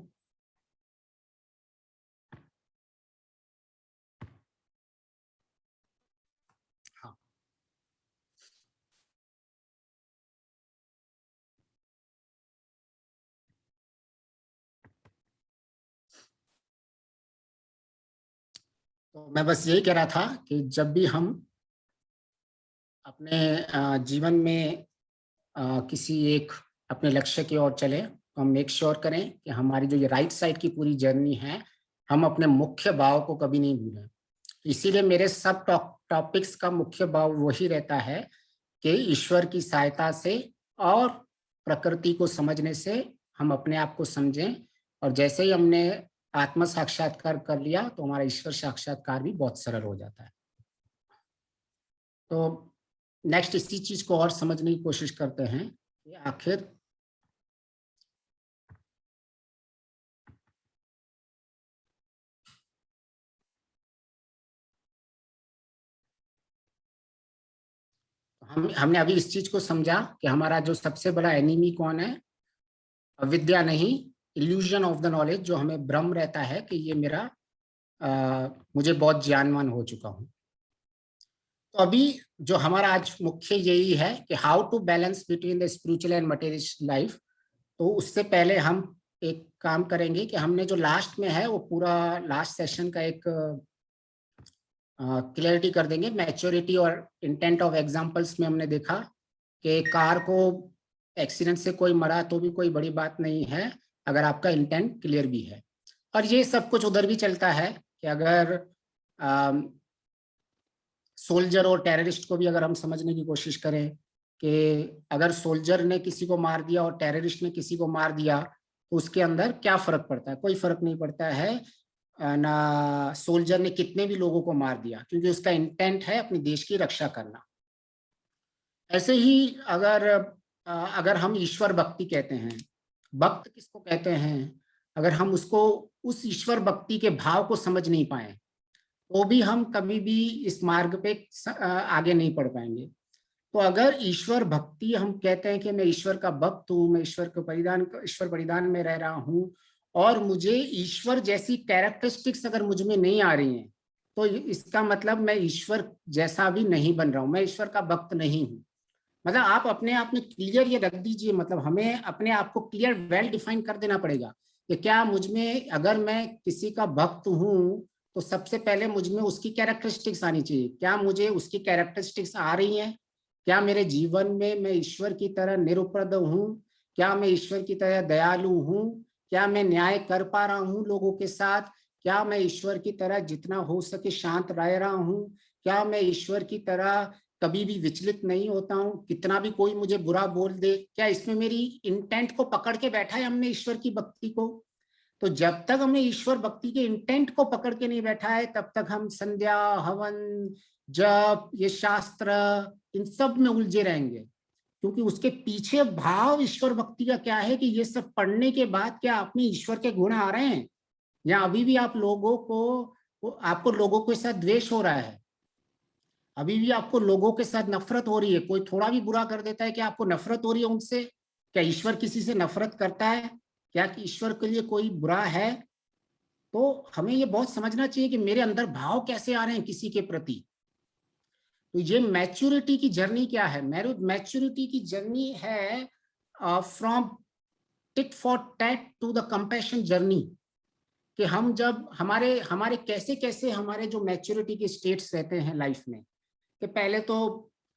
S1: तो मैं बस यही कह रहा था कि जब भी हम अपने जीवन में किसी एक अपने लक्ष्य की ओर चले तो हम मेक श्योर करें कि हमारी जो ये राइट साइड की पूरी जर्नी है, हम अपने मुख्य भाव को कभी नहीं भूलें। इसीलिए मेरे सब टॉपिक्स का मुख्य भाव वही रहता है कि ईश्वर की सहायता से और प्रकृति को समझने से हम अपने आप को समझें, और जैसे ही हमने आत्म साक्षात्कार कर लिया तो हमारा ईश्वर साक्षात्कार भी बहुत सरल हो जाता है। तो नेक्स्ट इसी चीज को और समझने की कोशिश करते हैं कि आखिर हमने अभी इस चीज को समझा कि हमारा जो सबसे बड़ा एनिमी कौन है, अविद्या नहीं, इल्यूजन ऑफ द नॉलेज, जो हमें भ्रम रहता है कि ये मेरा मुझे बहुत ज्ञानवान हो चुका हूं। तो अभी जो हमारा आज मुख्य यही है कि how to balance between the spiritual and material life. तो उससे पहले हम एक काम करेंगे कि हमने जो लास्ट में है वो पूरा लास्ट सेशन का एक क्लैरिटी कर देंगे। मैच्योरिटी और इंटेंट ऑफ एग्जांपल्स में हमने देखा कि कार को एक्सीडेंट से कोई मरा तो भी कोई बड़ी बात नहीं है अगर आपका इंटेंट क्लियर भी है। और ये सब कुछ उधर भी चलता है कि अगर सोल्जर और टेररिस्ट को भी अगर हम समझने की कोशिश करें कि अगर सोल्जर ने किसी को मार दिया और टेररिस्ट ने किसी को मार दिया तो उसके अंदर क्या फर्क पड़ता है? कोई फर्क नहीं पड़ता है ना सोल्जर ने कितने भी लोगों को मार दिया, क्योंकि उसका इंटेंट है अपने देश की रक्षा करना। ऐसे ही अगर हम ईश्वर भक्ति कहते हैं, भक्त किसको कहते हैं, अगर हम उसको उस ईश्वर भक्ति के भाव को समझ नहीं पाए तो भी हम कभी भी इस मार्ग पे आगे नहीं बढ़ पाएंगे। तो अगर ईश्वर भक्ति हम कहते हैं कि मैं ईश्वर का भक्त हूँ, मैं ईश्वर परिधान में रह रहा हूँ और मुझे ईश्वर जैसी कैरेक्टरिस्टिक्स अगर मुझ में नहीं आ रही हैं तो इसका मतलब मैं ईश्वर जैसा भी नहीं बन रहा हूँ, मैं ईश्वर का भक्त नहीं हूँ। मतलब आप अपने आप में क्लियर ये रख दीजिए, मतलब हमें अपने आप को क्लियर वेल डिफाइन कर देना पड़ेगा कि क्या मुझ में, अगर मैं किसी का भक्त हूँ तो सबसे पहले मुझ में उसकी कैरेक्टरिस्टिक्स आनी चाहिए। क्या मुझे उसकी कैरेक्टरिस्टिक्स आ रही हैं? क्या मेरे जीवन में मैं ईश्वर की तरह निरुपद्रव हूँ? क्या मैं ईश्वर की तरह दयालु हूँ? क्या मैं न्याय कर पा रहा हूँ लोगों के साथ? क्या मैं ईश्वर की तरह जितना हो सके शांत रह रहा हूँ? क्या मैं ईश्वर की तरह कभी भी विचलित नहीं होता हूँ? कितना भी कोई मुझे बुरा बोल दे, क्या इसमें मेरी इंटेंट को पकड़ के बैठा है हमने ईश्वर की भक्ति को? तो जब तक हमने ईश्वर भक्ति के इंटेंट को पकड़ के नहीं बैठा है तब तक हम संध्या, हवन, जप, ये शास्त्र, इन सब में उलझे रहेंगे। क्योंकि उसके पीछे भाव ईश्वर भक्ति का क्या है कि ये सब पढ़ने के बाद क्या आप में ईश्वर के गुण आ रहे हैं, या अभी भी आप आपको लोगों के साथ द्वेष हो रहा है, अभी भी आपको लोगों के साथ नफरत हो रही है? कोई थोड़ा भी बुरा कर देता है कि आपको नफरत हो रही है उनसे? क्या ईश्वर किसी से नफरत करता है? क्या कि ईश्वर के लिए कोई बुरा है? तो हमें ये बहुत समझना चाहिए कि मेरे अंदर भाव कैसे आ रहे हैं किसी के प्रति। तो ये मैच्योरिटी की जर्नी क्या है? मैच्योरिटी की जर्नी है from tit for tat to the compassion journey. कि हम जब हमारे हमारे कैसे कैसे हमारे जो मैच्योरिटी के स्टेट्स रहते हैं लाइफ में, कि पहले तो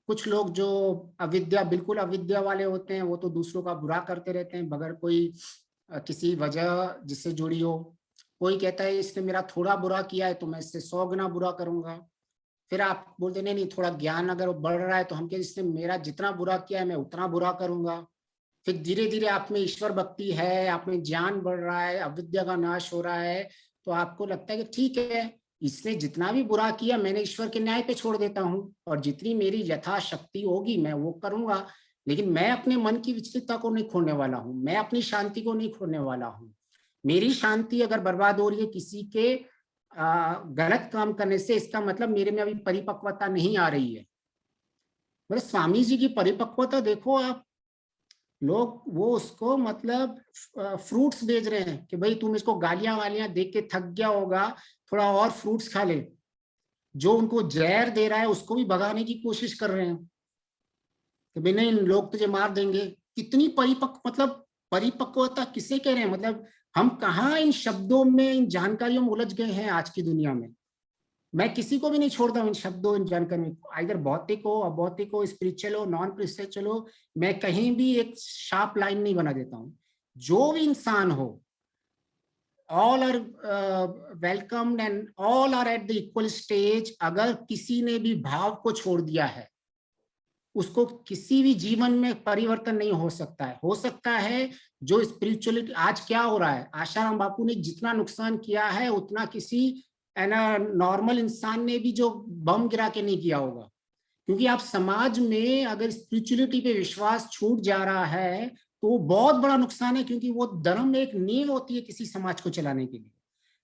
S1: कुछ लोग जो बिल्कुल अविद्या वाले होते हैं वो तो दूसरों का बुरा करते रहते हैं बगैर कोई किसी वजह जिससे जुड़ी हो। कोई कहता है इसने मेरा थोड़ा बुरा किया है तो मैं इससे 100 गुना बुरा करूंगा। फिर आप बोलते नहीं नहीं, थोड़ा ज्ञान अगर बढ़ रहा है तो हम क्या, इसने मेरा जितना बुरा किया है मैं उतना बुरा करूंगा। फिर धीरे धीरे आप में ईश्वर भक्ति है, आप में ज्ञान बढ़ रहा है, अविद्या का नाश हो रहा है, तो आपको लगता है कि ठीक है, इसने जितना भी बुरा किया मैंने ईश्वर के न्याय पे छोड़ देता हूँ और जितनी मेरी यथाशक्ति होगी मैं वो करूंगा। लेकिन मैं अपने मन की विचलितता को नहीं खोने वाला हूँ, मैं अपनी शांति को नहीं खोने वाला हूँ। मेरी शांति अगर बर्बाद हो रही है किसी के गलत काम करने से, इसका मतलब मेरे में अभी परिपक्वता नहीं आ रही है। मतलब स्वामी जी की परिपक्वता देखो आप, लोग वो उसको मतलब फ्रूट्स बेच रहे हैं कि भाई तुम इसको गालियां वालियां देख के थक गया होगा, थोड़ा और फ्रूट्स खा ले। जो उनको जहर दे रहा है उसको भी भगाने की कोशिश कर रहे हैं कि भाई नहीं, लोग तुझे मार देंगे। कितनी मतलब परिपक्वता किसे कह रहे हैं? मतलब हम कहाँ इन शब्दों में, इन जानकारियों में उलझ गए हैं आज की दुनिया में। मैं किसी को भी नहीं छोड़ता हूँ इन शब्दों, इन जानकारी को, इधर भौतिक हो, अभौतिक हो, स्पिरिचुअल हो, नॉन स्पिरिचुअल हो, मैं कहीं भी एक शार्प लाइन नहीं बना देता हूँ। जो भी इंसान हो, all are welcomed and all are at the equal stage. अगर किसी ने भी भाव को छोड़ दिया है, उसको किसी भी जीवन में परिवर्तन नहीं हो सकता है। हो सकता है जो स्पिरिचुअलिटी, आज क्या हो रहा है, आशाराम बापू ने जितना नुकसान किया है उतना किसी नॉर्मल इंसान ने भी जो बम गिरा के नहीं किया होगा। क्योंकि आप समाज में अगर स्पिरिचुअलिटी पे विश्वास छूट जा रहा है तो वो बहुत बड़ा नुकसान है, क्योंकि वो धर्म एक नींव होती है किसी समाज को चलाने के लिए।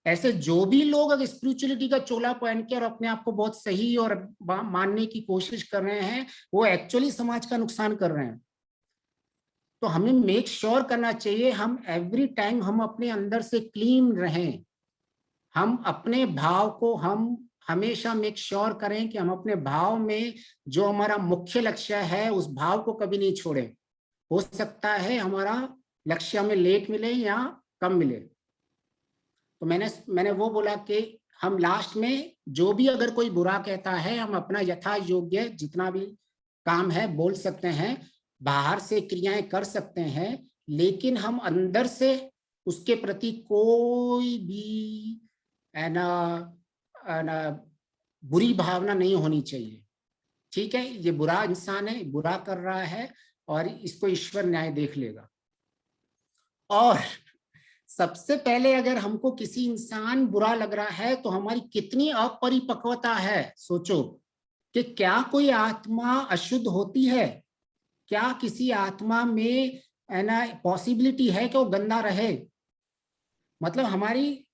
S1: ऐसे जो भी लोग अगर स्पिरिचुअलिटी का चोला पहन के और अपने आप को बहुत सही और मानने की कोशिश कर रहे हैं, वो एक्चुअली समाज का नुकसान कर रहे हैं। तो हमें मेक श्योर करना चाहिए हम एवरी टाइम हम अपने अंदर से क्लीन रहें। हम अपने भाव को हम हमेशा मेक श्योर करें कि हम अपने भाव में जो हमारा मुख्य लक्ष्य है उस भाव को कभी नहीं छोड़ें। हो सकता है हमारा लक्ष्य हमें लेट मिले या कम मिले। तो मैंने वो बोला कि हम लास्ट में जो भी अगर कोई बुरा कहता है, हम अपना यथा योग्य जितना भी काम है बोल सकते हैं, बाहर से क्रियाएं कर सकते हैं, लेकिन हम अंदर से उसके प्रति कोई भी बुरी भावना नहीं होनी चाहिए। ठीक है, ये बुरा इंसान है, बुरा कर रहा है और इसको ईश्वर न्याय देख लेगा। और सबसे पहले अगर हमको किसी इंसान बुरा लग रहा है तो हमारी कितनी अपरिपक्वता है। सोचो कि क्या कोई आत्मा अशुद्ध होती है? क्या किसी आत्मा में पॉसिबिलिटी है कि वो गंदा रहे? मतलब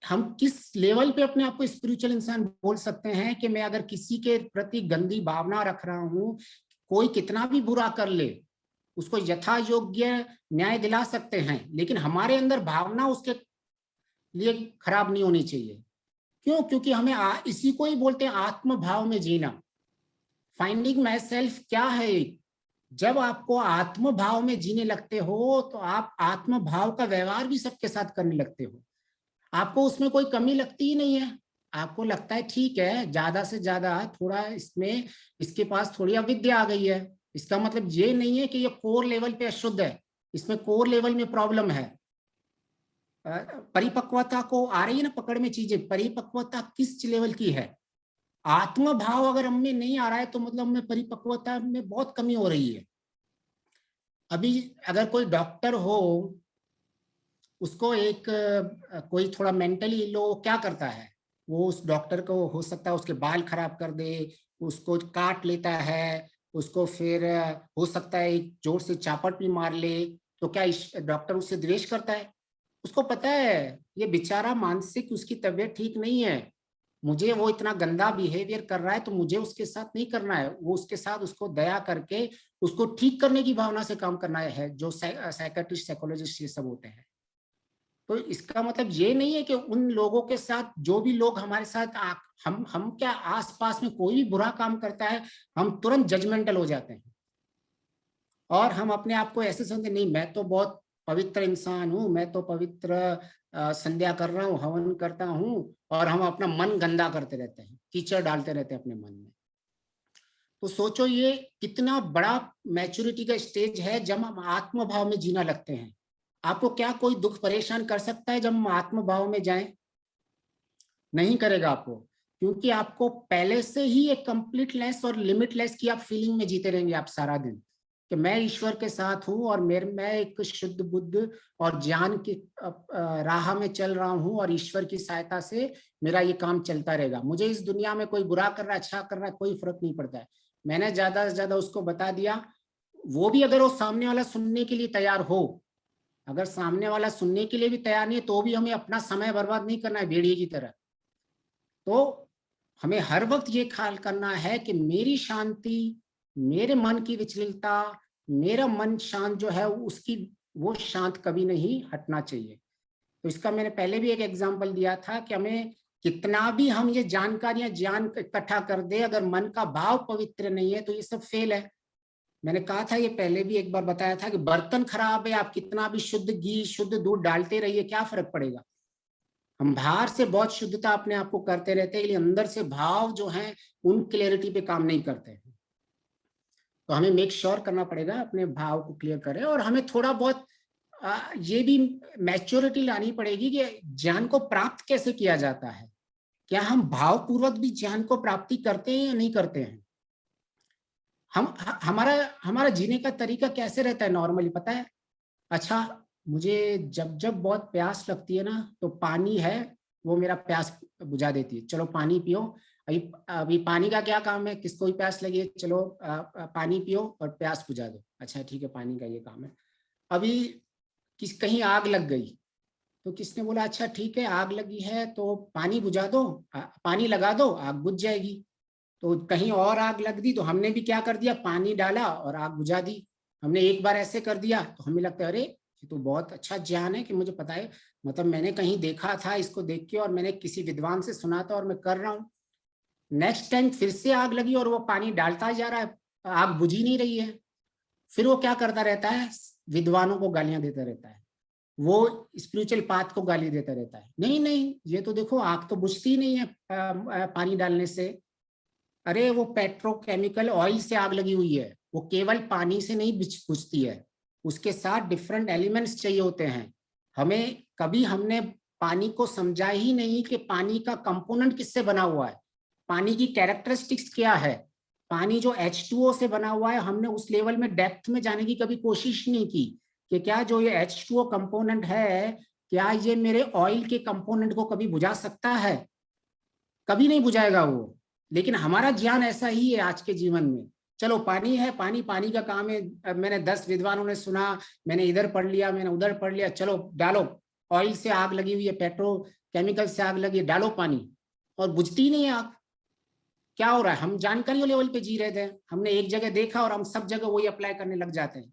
S1: हम किस लेवल पे अपने आप को स्पिरिचुअल इंसान बोल सकते हैं कि मैं अगर किसी के प्रति गंदी भावना रख रहा हूं, कोई कितना भी बुरा कर ले उसको यथा योग्य न्याय दिला सकते हैं, लेकिन हमारे अंदर भावना उसके लिए खराब नहीं होनी चाहिए। क्यों? क्योंकि हमें इसी को ही बोलते हैं आत्म भाव में जीना। फाइंडिंग माई सेल्फ क्या है? जब आपको आत्म भाव में जीने लगते हो तो आप आत्म भाव का व्यवहार भी सबके साथ करने लगते हो। आपको उसमें कोई कमी लगती ही नहीं है। आपको लगता है ठीक है, ज्यादा से ज्यादा थोड़ा इसमें इसके पास थोड़ी अविद्या आ गई है, इसका मतलब ये नहीं है कि ये कोर लेवल पे अशुद्ध है, इसमें कोर लेवल में प्रॉब्लम है। परिपक्वता को आ रही है ना पकड़ में चीजें, परिपक्वता किस लेवल की है? आत्म भाव अगर हमें नहीं आ रहा है तो मतलब हमें परिपक्वता में बहुत कमी हो रही है। अभी अगर कोई डॉक्टर हो, उसको एक कोई थोड़ा मेंटली लो, क्या करता है वो, उस डॉक्टर को हो सकता है उसके बाल खराब कर दे, उसको काट लेता है, उसको फिर हो सकता है एक जोर से चापट भी मार ले। तो क्या डॉक्टर उससे द्वेष करता है? उसको पता है ये बेचारा मानसिक उसकी तबीयत ठीक नहीं है, मुझे वो इतना गंदा बिहेवियर कर रहा है तो मुझे उसके साथ नहीं करना है। वो उसके साथ उसको दया करके उसको ठीक करने की भावना से काम करना है, जो साइकियाट्रिस्ट साइकोलॉजिस्ट ये सब होते हैं। तो इसका मतलब ये नहीं है कि उन लोगों के साथ, जो भी लोग हमारे साथ हम क्या आसपास में कोई भी बुरा काम करता है हम तुरंत जजमेंटल हो जाते हैं और हम अपने आप को ऐसे समझते नहीं मैं तो बहुत पवित्र इंसान हूं, मैं तो पवित्र संध्या कर रहा हूँ, हवन करता हूँ, और हम अपना मन गंदा करते रहते हैं, कीचड़ डालते रहते हैं अपने मन में। तो सोचो ये कितना बड़ा मैच्योरिटी का स्टेज है जब हम आत्म भाव में जीना लगते हैं। आपको क्या कोई दुख परेशान कर सकता है जब हम आत्म भाव में जाएं? नहीं करेगा आपको, क्योंकि आपको पहले से ही एक कंप्लीटलेस और लिमिटलेस की आप फीलिंग में जीते रहेंगे आप सारा दिन, कि मैं ईश्वर के साथ हूं और मैं एक शुद्ध बुद्ध और ज्ञान की राह में चल रहा हूं और ईश्वर की सहायता से मेरा ये काम चलता रहेगा। मुझे इस दुनिया में कोई बुरा कर रहा है अच्छा कर रहा है कोई फर्क नहीं पड़ता है। मैंने ज्यादा से ज्यादा उसको बता दिया, वो भी अगर वो सामने वाला सुनने के लिए तैयार हो, अगर सामने वाला सुनने के लिए भी तैयार नहीं है तो भी हमें अपना समय बर्बाद नहीं करना है भेड़िए की तरह। तो हमें हर वक्त ये ख्याल करना है कि मेरी शांति, मेरे मन की विचलितता, मेरा मन शांत जो है उसकी वो शांत कभी नहीं हटना चाहिए। तो इसका मैंने पहले भी एक एग्जांपल दिया था कि हमें कितना भी हम ये जानकारियां ज्ञान इकट्ठा कर दे, अगर मन का भाव पवित्र नहीं है तो ये सब फेल है। मैंने कहा था ये पहले भी एक बार बताया था कि बर्तन खराब है, आप कितना भी शुद्ध घी शुद्ध दूध डालते रहिए क्या फर्क पड़ेगा? हम बाहर से बहुत शुद्धता अपने आप को करते रहते हैं, लेकिन अंदर से भाव जो हैं उन क्लियरिटी पे काम नहीं करते हैं। तो हमें मेक श्योर करना पड़ेगा अपने भाव को क्लियर करें, और हमें थोड़ा बहुत ये भी मैच्योरिटी लानी पड़ेगी कि ज्ञान को प्राप्त कैसे किया जाता है। क्या हम भावपूर्वक भी ज्ञान को प्राप्ति करते हैं या नहीं करते हैं? हमारा हमारा जीने का तरीका कैसे रहता है नॉर्मली, पता है? अच्छा, मुझे जब जब बहुत प्यास लगती है ना, तो पानी है वो मेरा प्यास बुझा देती है। चलो पानी पियो। अभी अभी पानी का क्या काम है? किसको भी प्यास लगी है, चलो पानी पियो और प्यास बुझा दो। अच्छा ठीक है, पानी का ये काम है। अभी कहीं आग लग गई, तो किसने बोला अच्छा ठीक है आग लगी है तो पानी बुझा दो, पानी लगा दो, आग बुझ जाएगी। तो कहीं और आग लग दी, तो हमने भी क्या कर दिया, पानी डाला और आग बुझा दी। हमने एक बार ऐसे कर दिया तो हमें लगता है अरे ये तो बहुत अच्छा ज्ञान है कि मुझे पता है, मतलब मैंने कहीं देखा था इसको देख के, और मैंने किसी विद्वान से सुना था और मैं कर रहा हूँ। नेक्स्ट टाइम फिर से आग लगी और वो पानी डालता जा रहा है, आग बुझी नहीं रही है। फिर वो क्या करता रहता है, विद्वानों को गालियां देता रहता है, वो स्पिरिचुअल पाथ को गाली देता रहता है, नहीं नहीं ये तो देखो आग तो बुझती नहीं है पानी डालने से। अरे वो पेट्रोकेमिकल ऑयल से आग लगी हुई है, वो केवल पानी से नहीं बुझती है, उसके साथ डिफरेंट एलिमेंट्स चाहिए होते हैं। हमें कभी हमने पानी को समझा ही नहीं कि पानी का कंपोनेंट किससे बना हुआ है, पानी की कैरेक्टरिस्टिक्स क्या है। पानी जो H2O से बना हुआ है, हमने उस लेवल में डेप्थ में जाने की कभी कोशिश नहीं की कि क्या जो ये H2O कंपोनेंट है, क्या ये मेरे ऑयल के कंपोनेंट को कभी बुझा सकता है? कभी नहीं बुझाएगा वो। लेकिन हमारा ज्ञान ऐसा ही है आज के जीवन में, चलो पानी है, पानी पानी का काम है। अब मैंने 10 विद्वानों ने सुना, मैंने इधर पढ़ लिया, मैंने उधर पढ़ लिया, चलो डालो। ऑयल से आग लगी हुई है, पेट्रो केमिकल से आग लगी, डालो पानी, और बुझती नहीं है आग। क्या हो रहा है, हम जानकारियों लेवल पे जी रहे थे, हमने एक जगह देखा और हम सब जगह वही अप्लाई करने लग जाते हैं।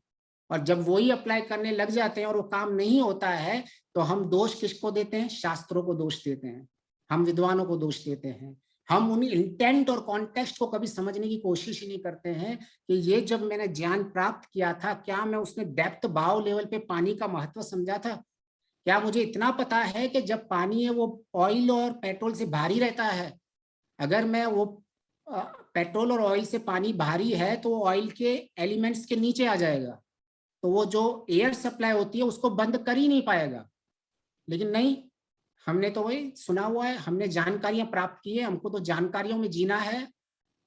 S1: और जब वही अप्लाई करने लग जाते हैं और वो काम नहीं होता है, तो हम दोष किसको देते हैं, शास्त्रों को दोष देते हैं, हम विद्वानों को दोष देते हैं। हम उन इंटेंट और कॉन्टेक्स्ट को कभी समझने की कोशिश ही नहीं करते हैं कि ये जब मैंने ज्ञान प्राप्त किया था, क्या मैं उसने डेप्थ भाव लेवल पे पानी का महत्व समझा था? क्या मुझे इतना पता है कि जब पानी है वो ऑयल और पेट्रोल से भारी रहता है? अगर मैं वो पेट्रोल और ऑयल से पानी भारी है तो ऑयल के एलिमेंट्स के नीचे आ जाएगा, तो वो जो एयर सप्लाई होती है उसको बंद कर ही नहीं पाएगा। लेकिन नहीं, हमने तो वही सुना हुआ है, हमने जानकारियां प्राप्त की है, हमको तो जानकारियों में जीना है।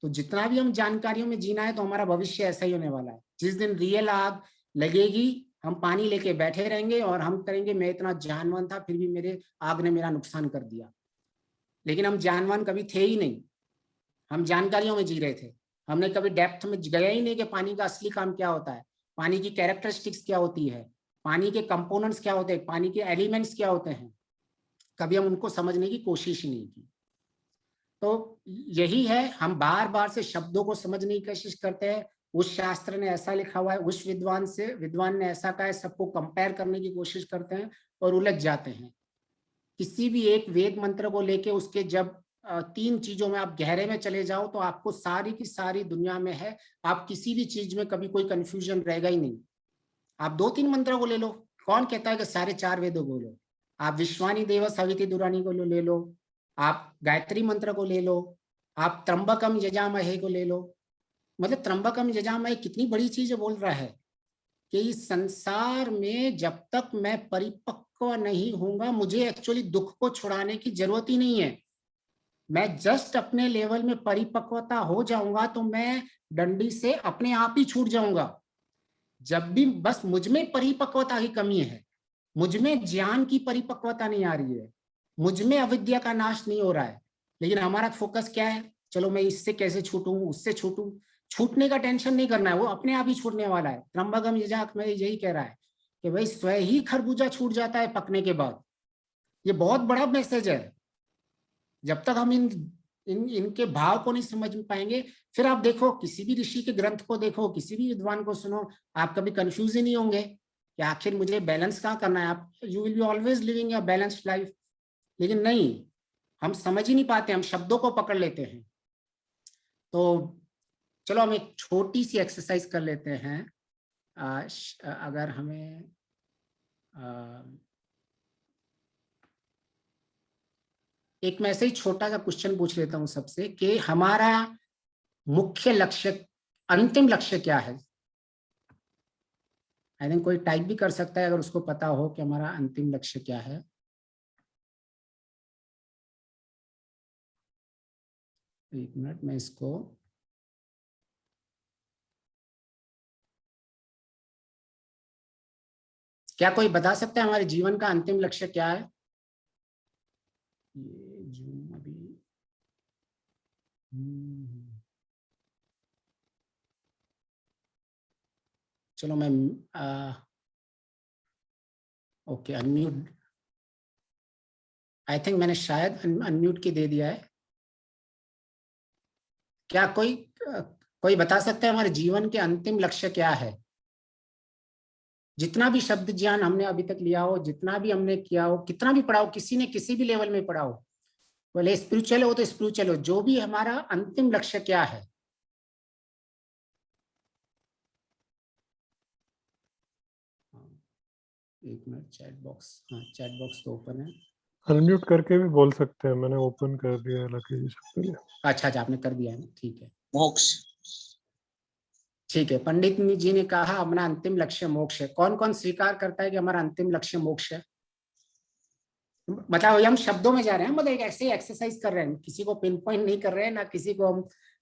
S1: तो जितना भी हम जानकारियों में जीना है, तो हमारा भविष्य ऐसा ही होने वाला है। जिस दिन रियल आग लगेगी, हम पानी लेके बैठे रहेंगे और हम करेंगे मैं इतना जानवान था फिर भी मेरे आग ने मेरा नुकसान कर दिया। लेकिन हम जानवान कभी थे ही नहीं, हम जानकारियों में जी रहे थे। हमने कभी डेप्थ में गया ही नहीं कि पानी का असली काम क्या होता है, पानी की कैरेक्टरिस्टिक्स क्या होती है, पानी के कंपोनेंट्स क्या होते हैं, पानी के एलिमेंट्स क्या होते हैं। कभी हम उनको समझने की कोशिश ही नहीं की। तो यही है, हम बार बार से शब्दों को समझने की कोशिश करते हैं, उस शास्त्र ने ऐसा लिखा हुआ है, उस विद्वान ने ऐसा कहा है, सबको कंपेयर करने की कोशिश करते हैं और उलझ जाते हैं। किसी भी एक वेद मंत्र को लेके उसके जब 3 चीजों में आप गहरे में चले जाओ, तो आपको सारी की सारी दुनिया में है, आप किसी भी चीज में कभी कोई कंफ्यूजन रहेगा ही नहीं। आप 2-3 मंत्रों को ले लो, कौन कहता है कि सारे 4 वेदों को लो? आप विश्वानी देव सविति दुरानी को ले लो, आप गायत्री मंत्र को ले लो, आप त्र्यंबकम यजामहे को ले लो। मतलब त्र्यंबकम यजामहे कितनी बड़ी चीज बोल रहा है कि इस संसार में जब तक मैं परिपक्व नहीं होऊंगा, मुझे एक्चुअली दुख को छुड़ाने की जरूरत ही नहीं है। मैं जस्ट अपने लेवल में परिपक्वता हो जाऊंगा तो मैं डंडी से अपने आप ही छूट जाऊंगा। जब भी बस मुझ में परिपक्वता की कमी है, मुझ में ज्ञान की परिपक्वता नहीं आ रही है, मुझ में अविद्या का नाश नहीं हो रहा है। लेकिन हमारा फोकस क्या है, चलो मैं इससे कैसे छूटूं, उससे छूटूं। छूटने का टेंशन नहीं करना है, वो अपने आप ही छूटने वाला है। त्र्यंबकम यजाक में यही कह रहा है कि भाई स्वयं ही खरबूजा छूट जाता है पकने के बाद। ये बहुत बड़ा मैसेज है। जब तक हम इनके भाव को नहीं समझ पाएंगे, फिर आप देखो किसी भी ऋषि के ग्रंथ को देखो, किसी भी विद्वान को सुनो, आप कभी कंफ्यूज ही नहीं होंगे कि आखिर मुझे बैलेंस कहाँ करना है। आप you will be always living a balanced life. लेकिन नहीं, हम समझ ही नहीं पाते, हम शब्दों को पकड़ लेते हैं। तो चलो हम एक छोटी सी एक्सरसाइज कर लेते हैं। अगर हमें एक मैं ऐसे ही छोटा सा क्वेश्चन पूछ लेता हूँ सबसे कि हमारा मुख्य लक्ष्य, अंतिम लक्ष्य क्या है? आई थिंक कोई टाइप भी कर सकता है अगर उसको पता हो कि हमारा अंतिम लक्ष्य क्या है। एक मिनट में इसको, क्या कोई बता सकता है हमारे जीवन का अंतिम लक्ष्य क्या है? ये जूम अभी चलो मैं ओके अनम्यूट, आई थिंक मैंने शायद अनम्यूट की दे दिया है। क्या कोई बता सकता है हमारे जीवन के अंतिम लक्ष्य क्या है? जितना भी शब्द ज्ञान हमने अभी तक लिया हो, जितना भी हमने किया हो, कितना भी पढ़ा हो, किसी ने किसी भी लेवल में पढ़ा हो, बोले स्पिरिचुअल हो तो स्पिरिचुअल हो, जो भी हमारा अंतिम लक्ष्य क्या है? एक मिनट, चैट बॉक्स, हाँ चैट बॉक्स तो ओपन है।
S2: अनम्यूट करके भी बोल सकते हैं, मैंने ओपन कर दिया है लकी जी सबके लिए।
S1: अच्छा अच्छा, आपने कर दिया है, ठीक है।
S3: मोक्ष।
S1: ठीक है, पंडित जी ने कहा अपना अंतिम लक्ष्य मोक्ष है। कौन कौन स्वीकार करता है कि हमारा अंतिम लक्ष्य मोक्ष है? मतलब हम शब्दों में जा रहे हैं, मतलब एक ऐसे एक्सरसाइज कर रहे हैं, किसी को पिन पॉइंट नहीं कर रहे हैं ना किसी को,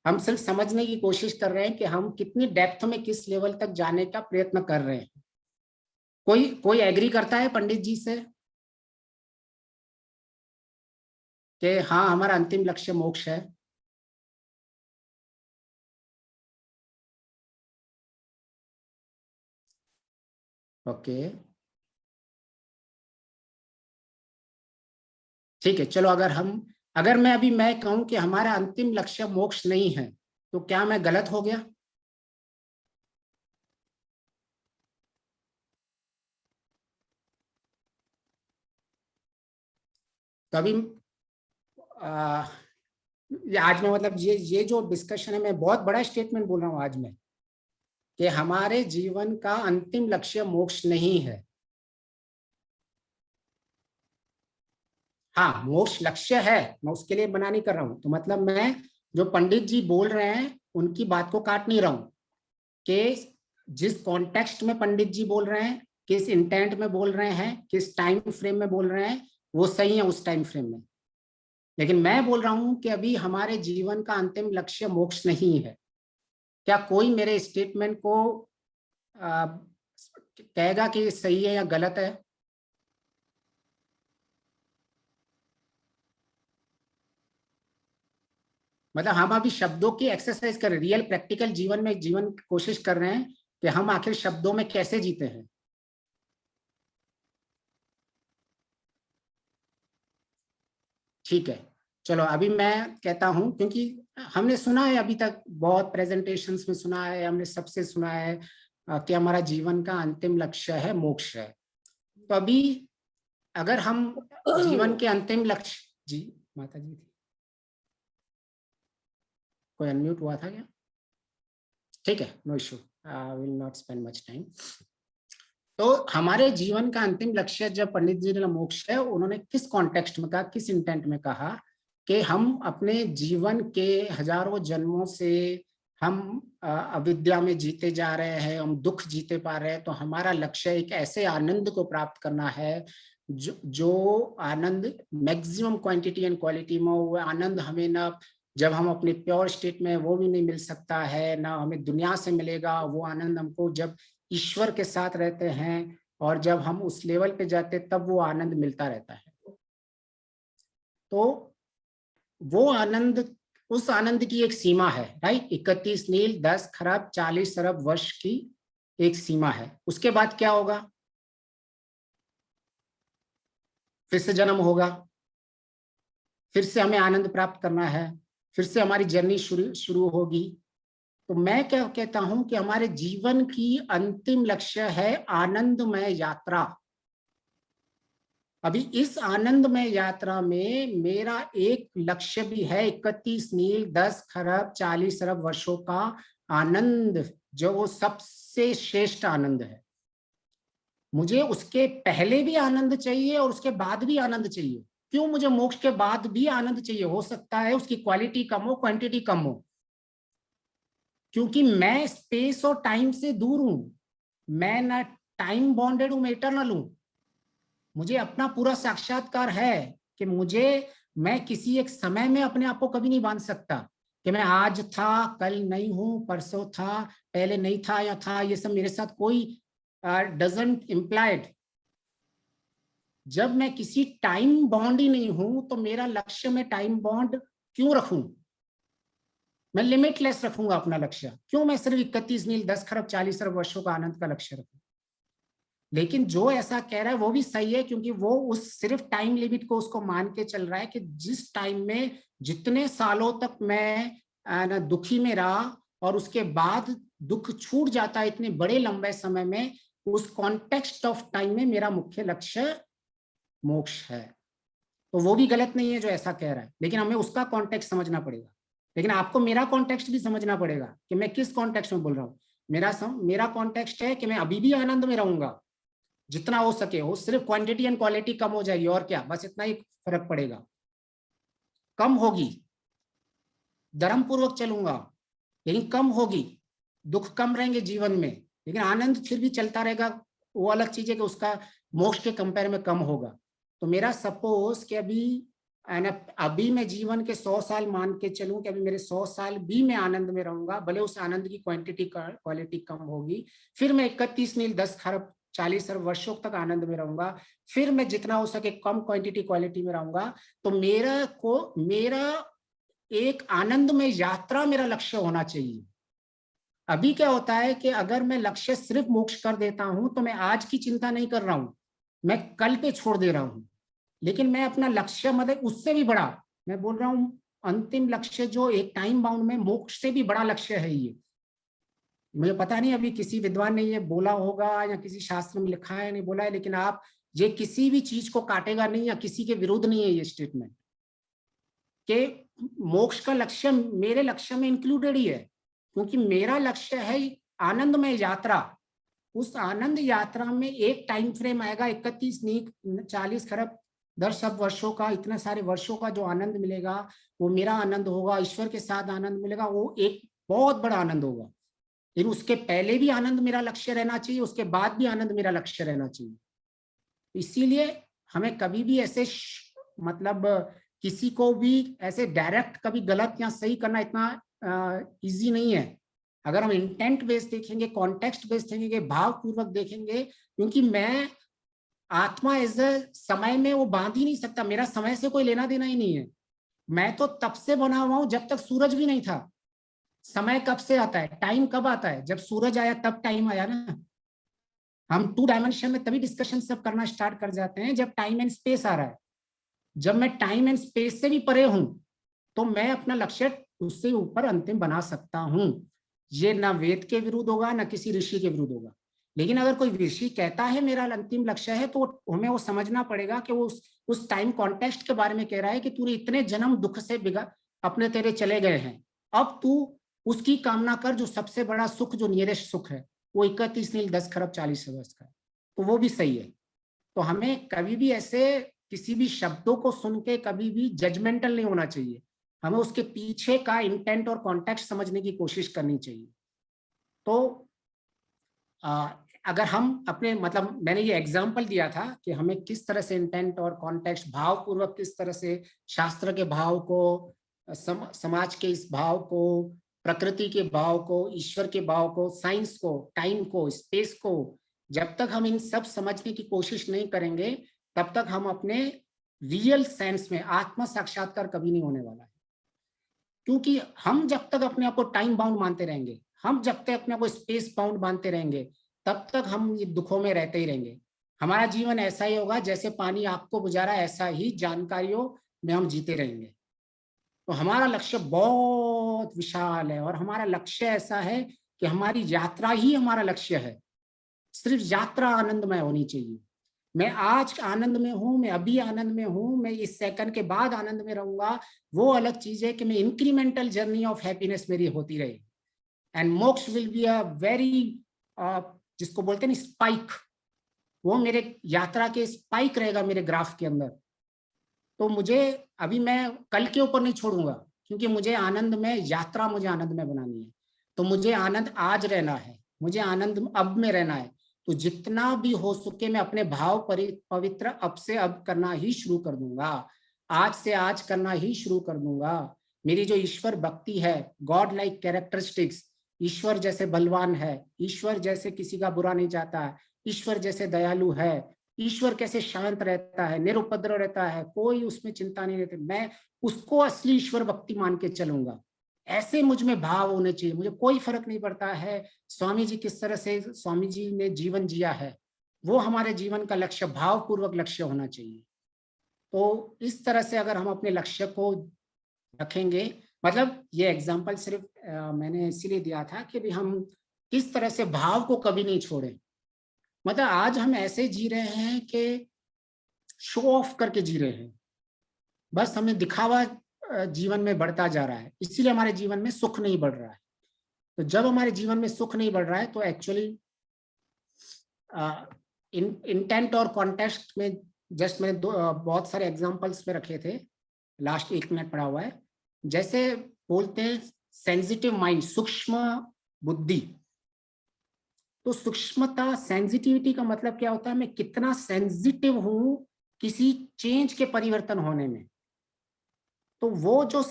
S1: हम सिर्फ समझने की कोशिश कर रहे हैं कि हम कितनी डेप्थ में किस लेवल तक जाने का प्रयत्न कर रहे हैं। कोई कोई एग्री करता है पंडित जी से कि हाँ हमारा अंतिम लक्ष्य मोक्ष है? ओके ठीक है, चलो अगर मैं कहूं कि हमारा अंतिम लक्ष्य मोक्ष नहीं है, तो क्या मैं गलत हो गया? तो अभी आज मैं मतलब ये जो डिस्कशन है, मैं बहुत बड़ा स्टेटमेंट बोल रहा हूं आज मैं, कि हमारे जीवन का अंतिम लक्ष्य मोक्ष नहीं है। हाँ मोक्ष लक्ष्य है, मैं उसके लिए मना नहीं कर रहा हूं। तो मतलब मैं जो पंडित जी बोल रहे हैं उनकी बात को काट नहीं रहा हूं कि जिस कॉन्टेक्स्ट में पंडित जी बोल रहे हैं, किस इंटेंट में बोल रहे हैं, किस टाइम फ्रेम में बोल रहे हैं, वो सही है उस टाइम फ्रेम में। लेकिन मैं बोल रहा हूं कि अभी हमारे जीवन का अंतिम लक्ष्य मोक्ष नहीं है। क्या कोई मेरे स्टेटमेंट को कहेगा कि सही है या गलत है? मतलब हम अभी शब्दों की एक्सरसाइज कर रहे हैं, रियल प्रैक्टिकल जीवन में जीवन की कोशिश कर रहे हैं कि हम आखिर शब्दों में कैसे जीते हैं। ठीक है, चलो अभी मैं कहता हूं, क्योंकि हमने सुना है अभी तक बहुत प्रेजेंटेशंस में सुना है, हमने सबसे सुना है कि हमारा जीवन का अंतिम लक्ष्य है मोक्ष है। तो अभी अगर हम जीवन के अंतिम लक्ष्य, जी माता जी थी, कोई अनम्यूट हुआ था क्या? ठीक है, no issue, will not spend much time. तो हमारे जीवन का अंतिम लक्ष्य जब पंडित जी ने मोक्ष है, उन्होंने किस कॉन्टेक्स्ट में कहा, किस इंटेंट में कहा कि हम अपने जीवन के हजारों जन्मों से हम अविद्या में जीते जा रहे हैं, हम दुख जीते पा रहे हैं, तो हमारा लक्ष्य एक ऐसे आनंद को प्राप्त करना है जो आनंद मैक्सिमम क्वांटिटी एंड क्वालिटी में, वो आनंद हमें ना जब हम अपने प्योर स्टेट में वो भी नहीं मिल सकता है, ना हमें दुनिया से मिलेगा। वो आनंद हमको जब ईश्वर के साथ रहते हैं और जब हम उस लेवल पे जाते तब वो आनंद मिलता रहता है। तो वो आनंद, उस आनंद की एक सीमा है, राइट? 31 नील 10 खरब 40 अरब वर्ष की एक सीमा है। उसके बाद क्या होगा? फिर से जन्म होगा, फिर से हमें आनंद प्राप्त करना है, फिर से हमारी जर्नी शुरू होगी। तो मैं क्या कहता हूं कि हमारे जीवन की अंतिम लक्ष्य है आनंदमय यात्रा। अभी इस आनंदमय यात्रा में मेरा एक लक्ष्य भी है, 31 मील 10 खरब 40 अरब वर्षों का आनंद, जो वो सबसे श्रेष्ठ आनंद है। मुझे उसके पहले भी आनंद चाहिए और उसके बाद भी आनंद चाहिए। क्यों मुझे मोक्ष के बाद भी आनंद चाहिए? हो सकता है उसकी क्वालिटी कम हो, क्वांटिटी कम हो, क्योंकि मैं स्पेस और टाइम से दूर हूं। मैं ना टाइम बॉन्डेड हूं, मैं इटर्नल हूं। मुझे अपना पूरा साक्षात्कार है कि मैं किसी एक समय में अपने आप को कभी नहीं बांध सकता कि मैं आज था, कल नहीं हूं, परसों था, पहले नहीं था या था। ये सब मेरे साथ कोई डजंट इम्प्लाइड। जब मैं किसी टाइम बॉन्ड ही नहीं हूं तो मेरा लक्ष्य में टाइम बॉन्ड क्यों रखूं? मैं लिमिटलेस रखूंगा अपना लक्ष्य। क्यों मैं सिर्फ 31 नील 10 खरब 40 अरब वर्षों का आनंद का लक्ष्य रखूं? लेकिन जो ऐसा कह रहा है वो भी सही है, क्योंकि वो उस सिर्फ टाइम लिमिट को उसको मान के चल रहा है कि जिस टाइम में जितने सालों तक मैं दुखी में रहा और उसके बाद दुख छूट जाता है इतने बड़े लंबे समय में, उस कॉन्टेक्स्ट ऑफ टाइम में मेरा मुख्य लक्ष्य मोक्ष है। तो वो भी गलत नहीं है जो ऐसा कह रहा है, लेकिन हमें उसका कॉन्टेक्स्ट समझना पड़ेगा। लेकिन आपको मेरा कॉन्टेक्स्ट भी समझना पड़ेगा कि मैं किस कॉन्टेक्स्ट में बोल रहा हूँ। मेरा कॉन्टेक्स्ट है कि मैं अभी भी आनंद में रहूंगा जितना हो सके हो, सिर्फ क्वांटिटी एंड क्वालिटी कम हो जाएगी और क्या, बस इतना ही फर्क पड़ेगा। कम होगी, धर्म पूर्वक चलूंगा लेकिन कम होगी, दुख कम रहेंगे जीवन में, लेकिन आनंद फिर भी चलता रहेगा। वो अलग चीज है कि उसका मोक्ष के कंपेयर में कम होगा। तो मेरा सपोज कि अभी मैं जीवन के 100 साल मान के चलूं कि अभी मेरे 100 साल भी मैं आनंद में रहूंगा, भले उस आनंद की क्वांटिटी क्वालिटी कम होगी। फिर मैं 31 नील 10 खरब 40 अरब वर्षों तक आनंद में रहूंगा। फिर मैं जितना हो सके कम क्वांटिटी क्वालिटी में रहूंगा। तो मेरा एक आनंद में यात्रा मेरा लक्ष्य होना चाहिए। अभी क्या होता है कि अगर मैं लक्ष्य सिर्फ मोक्ष कर देता हूं तो मैं आज की चिंता नहीं कर रहा हूं, मैं कल पे छोड़ दे रहा हूं। लेकिन मैं अपना लक्ष्य मतलब उससे भी बड़ा, मैं बोल रहा हूं अंतिम लक्ष्य जो एक टाइम बाउंड में मोक्ष से भी बड़ा लक्ष्य है। ये मुझे पता नहीं अभी किसी विद्वान ने ये बोला होगा या किसी शास्त्र में लिखा है नहीं बोला है, लेकिन आप ये किसी भी चीज को काटेगा नहीं या किसी के विरुद्ध नहीं है ये स्टेटमेंट कि मोक्ष का लक्ष्य मेरे लक्ष्य में इंक्लूडेड ही है, क्योंकि मेरा लक्ष्य है आनंदमय यात्रा। उस आनंद यात्रा में एक टाइम फ्रेम आएगा 31 नहीं 40 खरब 10 अरब वर्षों का, इतने सारे वर्षों का जो आनंद मिलेगा वो मेरा आनंद होगा, ईश्वर के साथ आनंद मिलेगा, वो एक बहुत बड़ा आनंद होगा। लेकिन उसके पहले भी आनंद मेरा लक्ष्य रहना चाहिए, उसके बाद भी आनंद मेरा लक्ष्य रहना चाहिए। इसीलिए हमें कभी भी ऐसे मतलब किसी को भी ऐसे डायरेक्ट कभी गलत या सही करना इतना इजी नहीं है। अगर हम इंटेंट बेस देखेंगे, कॉन्टेक्स्ट बेस देखेंगे, भाव पूर्वक देखेंगे, क्योंकि मैं आत्मा एज अ समय में वो बांध ही नहीं सकता, मेरा समय से कोई लेना देना ही नहीं है। मैं तो तब से बना हुआ हूं जब तक सूरज भी नहीं था। समय कब से आता है, टाइम कब आता है? जब सूरज आया तब टाइम आया ना। हम 2 डायमेंशन में तभी डिस्कशन सब करना स्टार्ट कर जाते हैं जब टाइम एंड स्पेस आ रहा है। जब मैं टाइम एंड स्पेस से भी परे हूं तो मैं अपना लक्ष्य उससे ऊपर अंतिम बना सकता हूं। ये ना वेद के विरुद्ध होगा ना किसी ऋषि के विरुद्ध होगा। लेकिन अगर कोई ऋषि कहता है मेरा अंतिम लक्ष्य है, तो हमें वो समझना पड़ेगा कि वो उस टाइम कॉन्टेक्स्ट के बारे में कह रहा है कि तूने इतने जन्म दुख से अपने तेरे चले गए हैं, अब तू उसकी कामना कर जो सबसे बड़ा सुख, जो नियरेस्ट सुख है, वो 31 नील 10 खरब 40 वर्ष का है। तो वो भी सही है। तो हमें कभी भी ऐसे किसी भी शब्दों को सुन के कभी भी जजमेंटल नहीं होना चाहिए। हमें उसके पीछे का इंटेंट और कॉन्टेक्स्ट समझने की कोशिश करनी चाहिए। तो अगर हम अपने मतलब मैंने ये एग्जांपल दिया था कि हमें किस तरह से इंटेंट और कॉन्टेक्स्ट भाव पूर्वक किस तरह से शास्त्र के भाव को, समाज के इस भाव को, प्रकृति के भाव को, ईश्वर के भाव को, साइंस को, टाइम को, स्पेस को, जब तक हम इन सब समझने की कोशिश नहीं करेंगे तब तक हम अपने रियल सेंस में आत्म साक्षात्कार कभी नहीं होने वाला है। क्योंकि हम जब तक अपने आप को टाइम बाउंड मानते रहेंगे, हम जब तक अपने आप को स्पेस बाउंड मानते रहेंगे, तब तक हम ये दुखों में रहते ही रहेंगे। हमारा जीवन ऐसा ही होगा जैसे पानी आपको बुझा रहा है, ऐसा ही जानकारियों में हम जीते रहेंगे। तो हमारा लक्ष्य बहुत विशाल है और हमारा लक्ष्य ऐसा है कि हमारी यात्रा ही हमारा लक्ष्य है। सिर्फ यात्रा आनंदमय होनी चाहिए। मैं आज आनंद में हूं, मैं अभी आनंद में हूं, मैं इस सेकंड के बाद आनंद में रहूंगा, वो अलग चीज है कि मैं इंक्रीमेंटल जर्नी ऑफ हैप्पीनेस मेरी होती रहे। एंड मोक्ष विल बी अ वेरी जिसको बोलते हैं स्पाइक, वो मेरे यात्रा के स्पाइक रहेगा मेरे ग्राफ के अंदर। तो मुझे अभी मैं कल के ऊपर नहीं छोड़ूंगा, क्योंकि मुझे आनंद में यात्रा, मुझे आनंद में बनानी है। तो मुझे आनंद आज रहना है, मुझे आनंद अब में रहना है। तो जितना भी हो सके मैं अपने भाव पवित्र अब से अब करना ही शुरू कर दूंगा, आज से आज करना ही शुरू कर दूंगा। मेरी जो ईश्वर भक्ति है, गॉड लाइक कैरेक्टरिस्टिक्स, ईश्वर जैसे बलवान है, ईश्वर जैसे किसी का बुरा नहीं चाहता है, ईश्वर जैसे दयालु है, ईश्वर कैसे शांत रहता है, निरुपद्रव रहता है, कोई उसमें चिंता नहीं रहती, मैं उसको असली ईश्वर भक्ति मान के चलूंगा। ऐसे मुझ में भाव होने चाहिए। मुझे कोई फर्क नहीं पड़ता है स्वामी जी किस तरह से स्वामी जी ने जीवन जिया है, वो हमारे जीवन का लक्ष्य, भावपूर्वक लक्ष्य होना चाहिए। तो इस तरह से अगर हम अपने लक्ष्य को रखेंगे, मतलब ये एग्जाम्पल सिर्फ मैंने इसीलिए दिया था कि भी हम किस तरह से भाव को कभी नहीं छोड़ें। मतलब आज हम ऐसे जी रहे हैं कि शो ऑफ करके जी रहे हैं, बस हमें दिखावा जीवन में बढ़ता जा रहा है, इसीलिए हमारे जीवन में सुख नहीं बढ़ रहा है। तो जब हमारे जीवन में सुख नहीं बढ़ रहा है तो एक्चुअली इंटेंट और कॉन्टेक्स्ट में, जस्ट मैंने बहुत सारे एग्जांपल्स में रखे थे, लास्ट 1 मिनट पड़ा हुआ है। जैसे बोलते हैं सेंसिटिव माइंड, सूक्ष्म बुद्धि। तो सूक्ष्मता, सेंसिटिविटी का मतलब क्या होता है, मैं कितना सेंसिटिव हूं किसी चेंज के परिवर्तन होने में। तो वो जो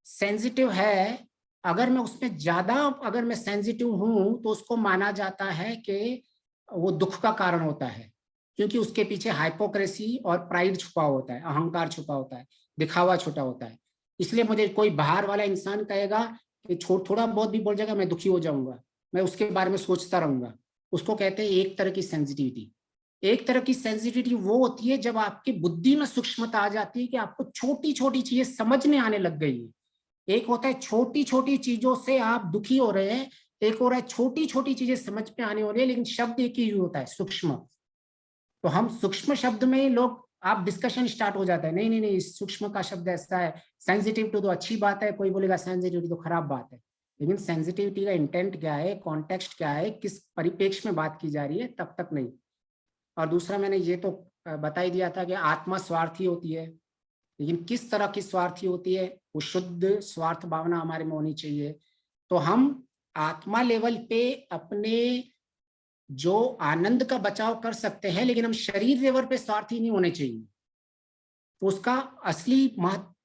S1: सेंसिटिव है, अगर मैं उसमें ज्यादा, अगर मैं सेंसिटिव हूं तो उसको माना जाता है कि वो दुख का कारण होता है, क्योंकि उसके पीछे हाइपोक्रेसी और प्राइड छुपा होता है, अहंकार छुपा होता है, दिखावा छुपा होता है। इसलिए मुझे कोई बाहर वाला इंसान कहेगा कि थोड़ा बहुत भी बोल जाएगा मैं दुखी हो जाऊंगा, मैं उसके बारे में सोचता रहूंगा, उसको कहते हैं एक तरह की सेंसिटिविटी। एक तरह की सेंसिटिविटी वो होती है जब आपकी बुद्धि में सूक्ष्मता आ जाती है कि आपको छोटी छोटी चीजें समझ में आने लग गई है। एक होता है छोटी छोटी चीजों से आप दुखी हो रहे हैं, एक हो रहा है छोटी छोटी चीजें समझ में आने हो रही है, लेकिन शब्द एक ही होता है, सूक्ष्म। तो हम सूक्ष्म शब्द में ही लोग, आप डिस्कशन स्टार्ट हो जाता है, नहीं नहीं नहीं सूक्ष्म का शब्द ऐसा है, सेंसिटिव तो अच्छी बात है, कोई बोलेगा सेंसिटिविटी तो खराब बात है। लेकिन सेंसिटिविटी का इंटेंट क्या है, कॉन्टेक्स्ट क्या है, किस परिप्रेक्ष्य में बात की जा रही है, तब तक नहीं। और दूसरा मैंने ये तो बता ही दिया था कि आत्मा स्वार्थी होती है, लेकिन किस तरह की स्वार्थी होती है, वो शुद्ध स्वार्थ भावना हमारे में होनी चाहिए। तो हम आत्मा लेवल पे अपने जो आनंद का बचाव कर सकते हैं, लेकिन हम शरीर लेवल पे स्वार्थी नहीं होने चाहिए। तो उसका असली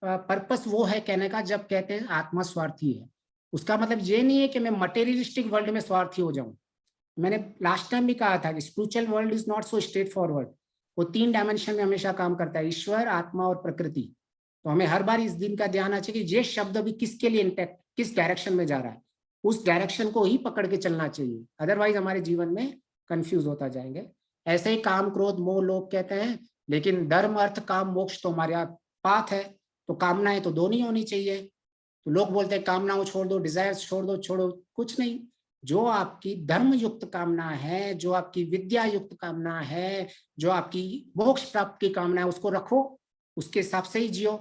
S1: पर्पस वो है कहने का, जब कहते हैं आत्मा स्वार्थी है, उसका मतलब ये नहीं है कि मैं मटेरियलिस्टिक वर्ल्ड में स्वार्थी हो जाऊं। मैंने लास्ट टाइम भी कहा था कि spiritual world is not so straight forward, वो 3 डायमेंशन में हमेशा काम करता है, ईश्वर, आत्मा और प्रकृति। तो हमें हर बार इस दिन का ध्यान आना चाहिए कि ये शब्द अभी किसके लिए इंटैक्ट, किस डायरेक्शन में जा रहा है, उस डायरेक्शन को ही पकड़ के चलना चाहिए, अदरवाइज हमारे जीवन में कंफ्यूज होता जाएंगे। ऐसे ही काम क्रोध मोह लोग कहते हैं, लेकिन धर्म अर्थ काम मोक्ष तो हमारे पाथ है। तो कामनाएं तो दोनों ही होनी चाहिए। तो लोग बोलते हैं कामनाओं छोड़ दो, डिजायर्स छोड़ दो, छोड़ो कुछ नहीं। जो आपकी धर्म युक्त कामना है, जो आपकी विद्या युक्त कामना है, जो आपकी मोक्ष प्राप्त की कामना है, उसको रखो, उसके हिसाब से ही जियो।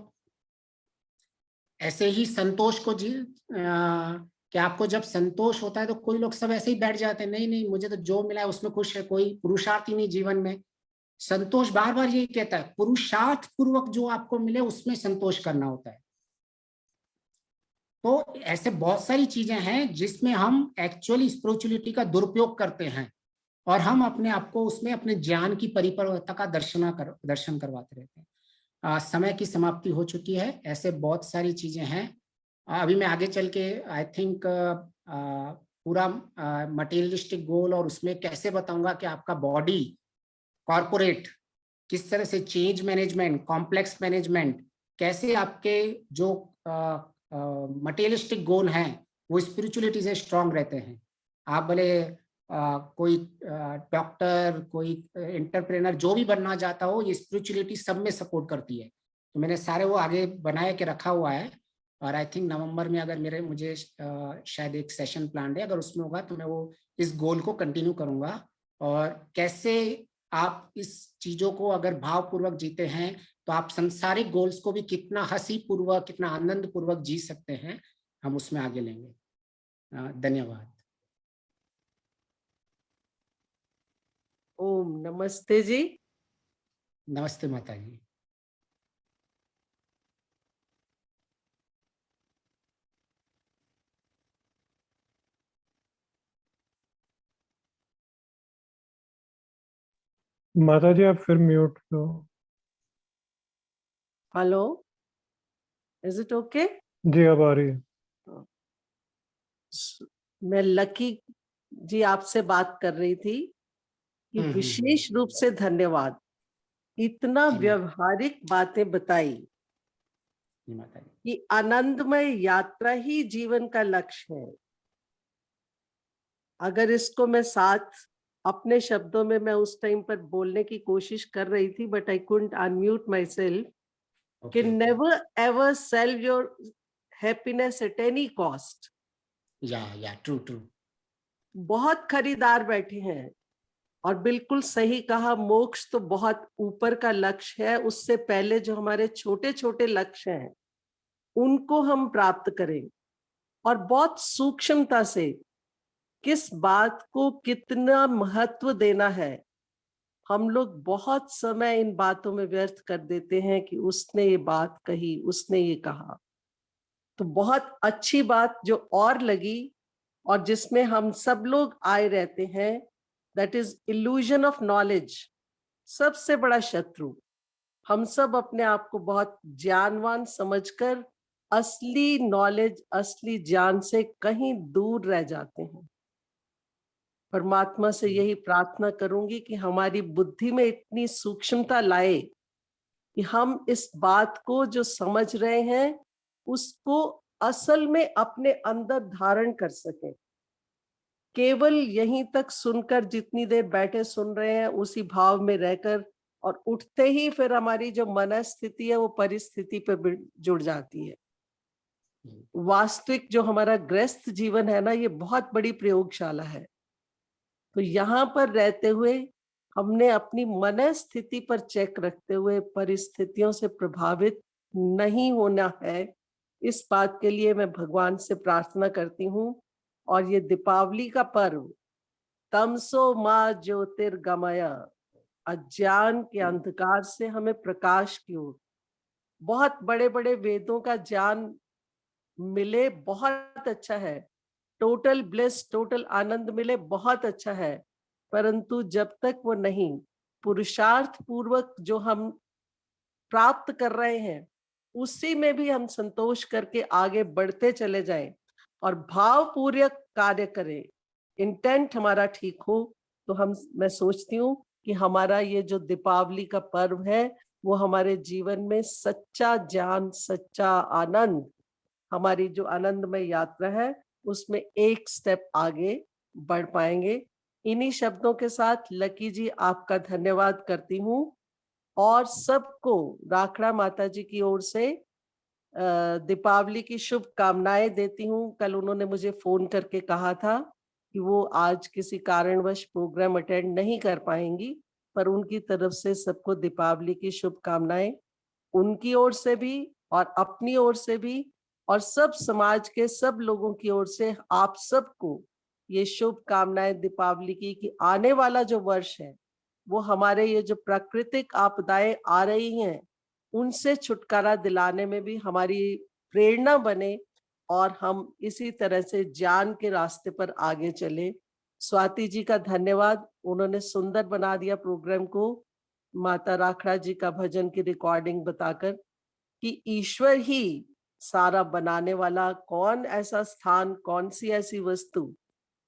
S1: ऐसे ही संतोष को कि आपको जब संतोष होता है तो कोई लोग सब ऐसे ही बैठ जाते हैं, नहीं नहीं मुझे तो जो मिला है उसमें खुश है, कोई पुरुषार्थ ही नहीं जीवन में। संतोष बार बार यही कहता है, पुरुषार्थ पूर्वक जो आपको मिले उसमें संतोष करना होता है। तो ऐसे बहुत सारी चीजें हैं जिसमें हम एक्चुअली स्पिरिचुअलिटी का दुरुपयोग करते हैं, और हम अपने आप को उसमें अपने ज्ञान की परिपक्वता का दर्शन करवाते रहते हैं। समय की समाप्ति हो चुकी है, ऐसे बहुत सारी चीजें हैं। अभी मैं आगे चल के आई थिंक पूरा मटेरियलिस्टिक गोल और उसमें कैसे बताऊंगा कि आपका बॉडी, कॉर्पोरेट, किस तरह से चेंज मैनेजमेंट, कॉम्प्लेक्स मैनेजमेंट, कैसे आपके जो मटेरियलिस्टिक गोल हैं वो स्पिरिचुअलिटी से स्ट्रांग रहते हैं। आप भले कोई डॉक्टर, कोई एंटरप्रेनर जो भी बनना चाहता हो, ये स्पिरिचुअलिटी सब में सपोर्ट करती है। तो मैंने सारे वो आगे बनाए के रखा हुआ है, और आई थिंक नवंबर में अगर मुझे शायद एक सेशन प्लान है, अगर उसमें होगा तो मैं वो इस गोल को कंटिन्यू करूंगा। और कैसे आप इस चीजों को अगर भावपूर्वक जीते हैं तो आप संसारिक गोल्स को भी कितना हंसी पूर्वक, कितना आनंद पूर्वक जी सकते हैं, हम उसमें आगे लेंगे। धन्यवाद।
S3: ओम नमस्ते जी।
S1: नमस्ते माता जी।
S2: माता जी आप फिर म्यूट दो।
S3: Hello, is it okay?
S2: जी अब आ रही है।
S3: मैं लकी जी आपसे बात कर रही थी कि विशेष रूप से धन्यवाद, इतना
S1: जी,
S3: व्यवहारिक बातें बताई
S1: जी माता जी।
S3: कि आनंदमय यात्रा ही जीवन का लक्ष्य है। अगर इसको मैं साथ अपने शब्दों में मैं उस टाइम पर बोलने की कोशिश कर रही थी, but I couldn't unmute my self, कि
S1: Okay, okay.
S3: Never ever sell your happiness at any cost.
S1: Yeah, true.
S3: बहुत खरीदार बैठे हैं और बिल्कुल सही कहा, मोक्ष तो बहुत ऊपर का लक्ष्य है। उससे पहले जो हमारे छोटे छोटे लक्ष्य हैं उनको हम प्राप्त करें और बहुत सूक्ष्मता से किस बात को कितना महत्व देना है। हम लोग बहुत समय इन बातों में व्यर्थ कर देते हैं कि उसने ये बात कही, उसने ये कहा। तो बहुत अच्छी बात जो और लगी और जिसमें हम सब लोग आए रहते हैं, that is illusion of knowledge. सबसे बड़ा शत्रु। हम सब अपने आप को बहुत ज्ञानवान समझकर असली नॉलेज, असली ज्ञान से कहीं दूर रह जाते हैं। परमात्मा से यही प्रार्थना करूंगी कि हमारी बुद्धि में इतनी सूक्ष्मता लाए कि हम इस बात को जो समझ रहे हैं उसको असल में अपने अंदर धारण कर सकें। केवल यहीं तक सुनकर, जितनी देर बैठे सुन रहे हैं उसी भाव में रहकर, और उठते ही फिर हमारी जो मनस्थिति है वो परिस्थिति पर जुड़ जाती है। वास्तविक जो हमारा गृहस्थ जीवन है ना, ये बहुत बड़ी प्रयोगशाला है। तो यहाँ पर रहते हुए हमने अपनी मनस्थिति पर चेक रखते हुए परिस्थितियों से प्रभावित नहीं होना है। इस बात के लिए मैं भगवान से प्रार्थना करती हूँ। और ये दीपावली का पर्व, तमसो माँ ज्योतिर्गमय, अज्ञान के अंधकार से हमें प्रकाश की ओर, बहुत बड़े बड़े वेदों का ज्ञान मिले, बहुत अच्छा है। टोटल ब्लिस, टोटल आनंद मिले, बहुत अच्छा है। परंतु जब तक वो नहीं, पुरुषार्थ पूर्वक जो हम प्राप्त कर रहे हैं उसी में भी हम संतोष करके आगे बढ़ते चले जाएं और भावपूर्वक कार्य करें, इंटेंट हमारा ठीक हो, तो मैं सोचती हूँ कि हमारा ये जो दीपावली का पर्व है वो हमारे जीवन में सच्चा ज्ञान, सच्चा आनंद, हमारी जो आनंदमय यात्रा है उसमें एक स्टेप आगे बढ़ पाएंगे। इन्हीं शब्दों के साथ लकी जी आपका धन्यवाद करती हूँ और सबको राखड़ा माता जी की ओर से दीपावली की शुभकामनाएं देती हूँ। कल उन्होंने मुझे फोन करके कहा था कि वो आज किसी कारणवश प्रोग्राम अटेंड नहीं कर पाएंगी, पर उनकी तरफ से सबको दीपावली की शुभकामनाएं, उनकी ओर से भी और अपनी ओर से भी, और सब समाज के सब लोगों की ओर से आप सबको ये शुभकामनाएं दीपावली की, कि आने वाला जो वर्ष है वो हमारे ये जो प्राकृतिक आपदाएं आ रही हैं उनसे छुटकारा दिलाने में भी हमारी प्रेरणा बने और हम इसी तरह से ज्ञान के रास्ते पर आगे चले। स्वाति जी का धन्यवाद, उन्होंने सुंदर बना दिया प्रोग्राम को, माता राखड़ा जी का भजन की रिकॉर्डिंग बताकर कि ईश्वर ही सारा बनाने वाला, कौन ऐसा स्थान, कौन सी ऐसी वस्तु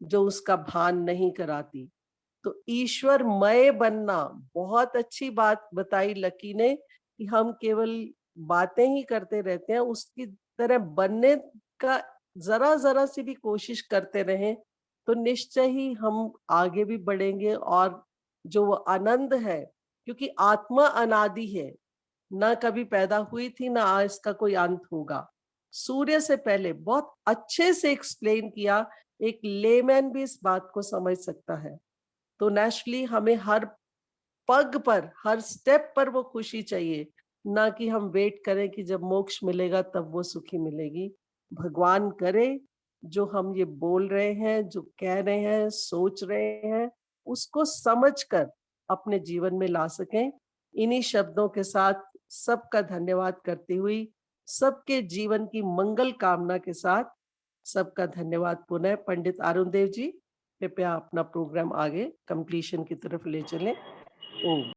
S3: जो उसका भान नहीं कराती। तो ईश्वरमय बनना, बहुत अच्छी बात बताई लकी ने कि हम केवल बातें ही करते रहते हैं, उसकी तरह बनने का जरा जरा सी भी कोशिश करते रहें तो निश्चय ही हम आगे भी बढ़ेंगे। और जो वो आनंद है, क्योंकि आत्मा अनादि है, ना कभी पैदा हुई थी ना आज इसका कोई अंत होगा। सूर्य से पहले बहुत अच्छे से एक्सप्लेन किया, एक लेमैन भी इस बात को समझ सकता है। तो नेचुरली हमें हर पग पर, हर स्टेप पर वो खुशी चाहिए, ना कि हम वेट करें कि जब मोक्ष मिलेगा तब वो सुखी मिलेगी। भगवान करे जो हम ये बोल रहे हैं, जो कह रहे हैं, सोच रहे हैं, उसको समझकर अपने जीवन में ला सकें। इन्हीं शब्दों के साथ सबका धन्यवाद करती हुई, सबके जीवन की मंगल कामना के साथ सबका धन्यवाद पुनः। पंडित अरुण देव जी, कृपया अपना प्रोग्राम आगे कंप्लीशन की तरफ ले चलें। ओम।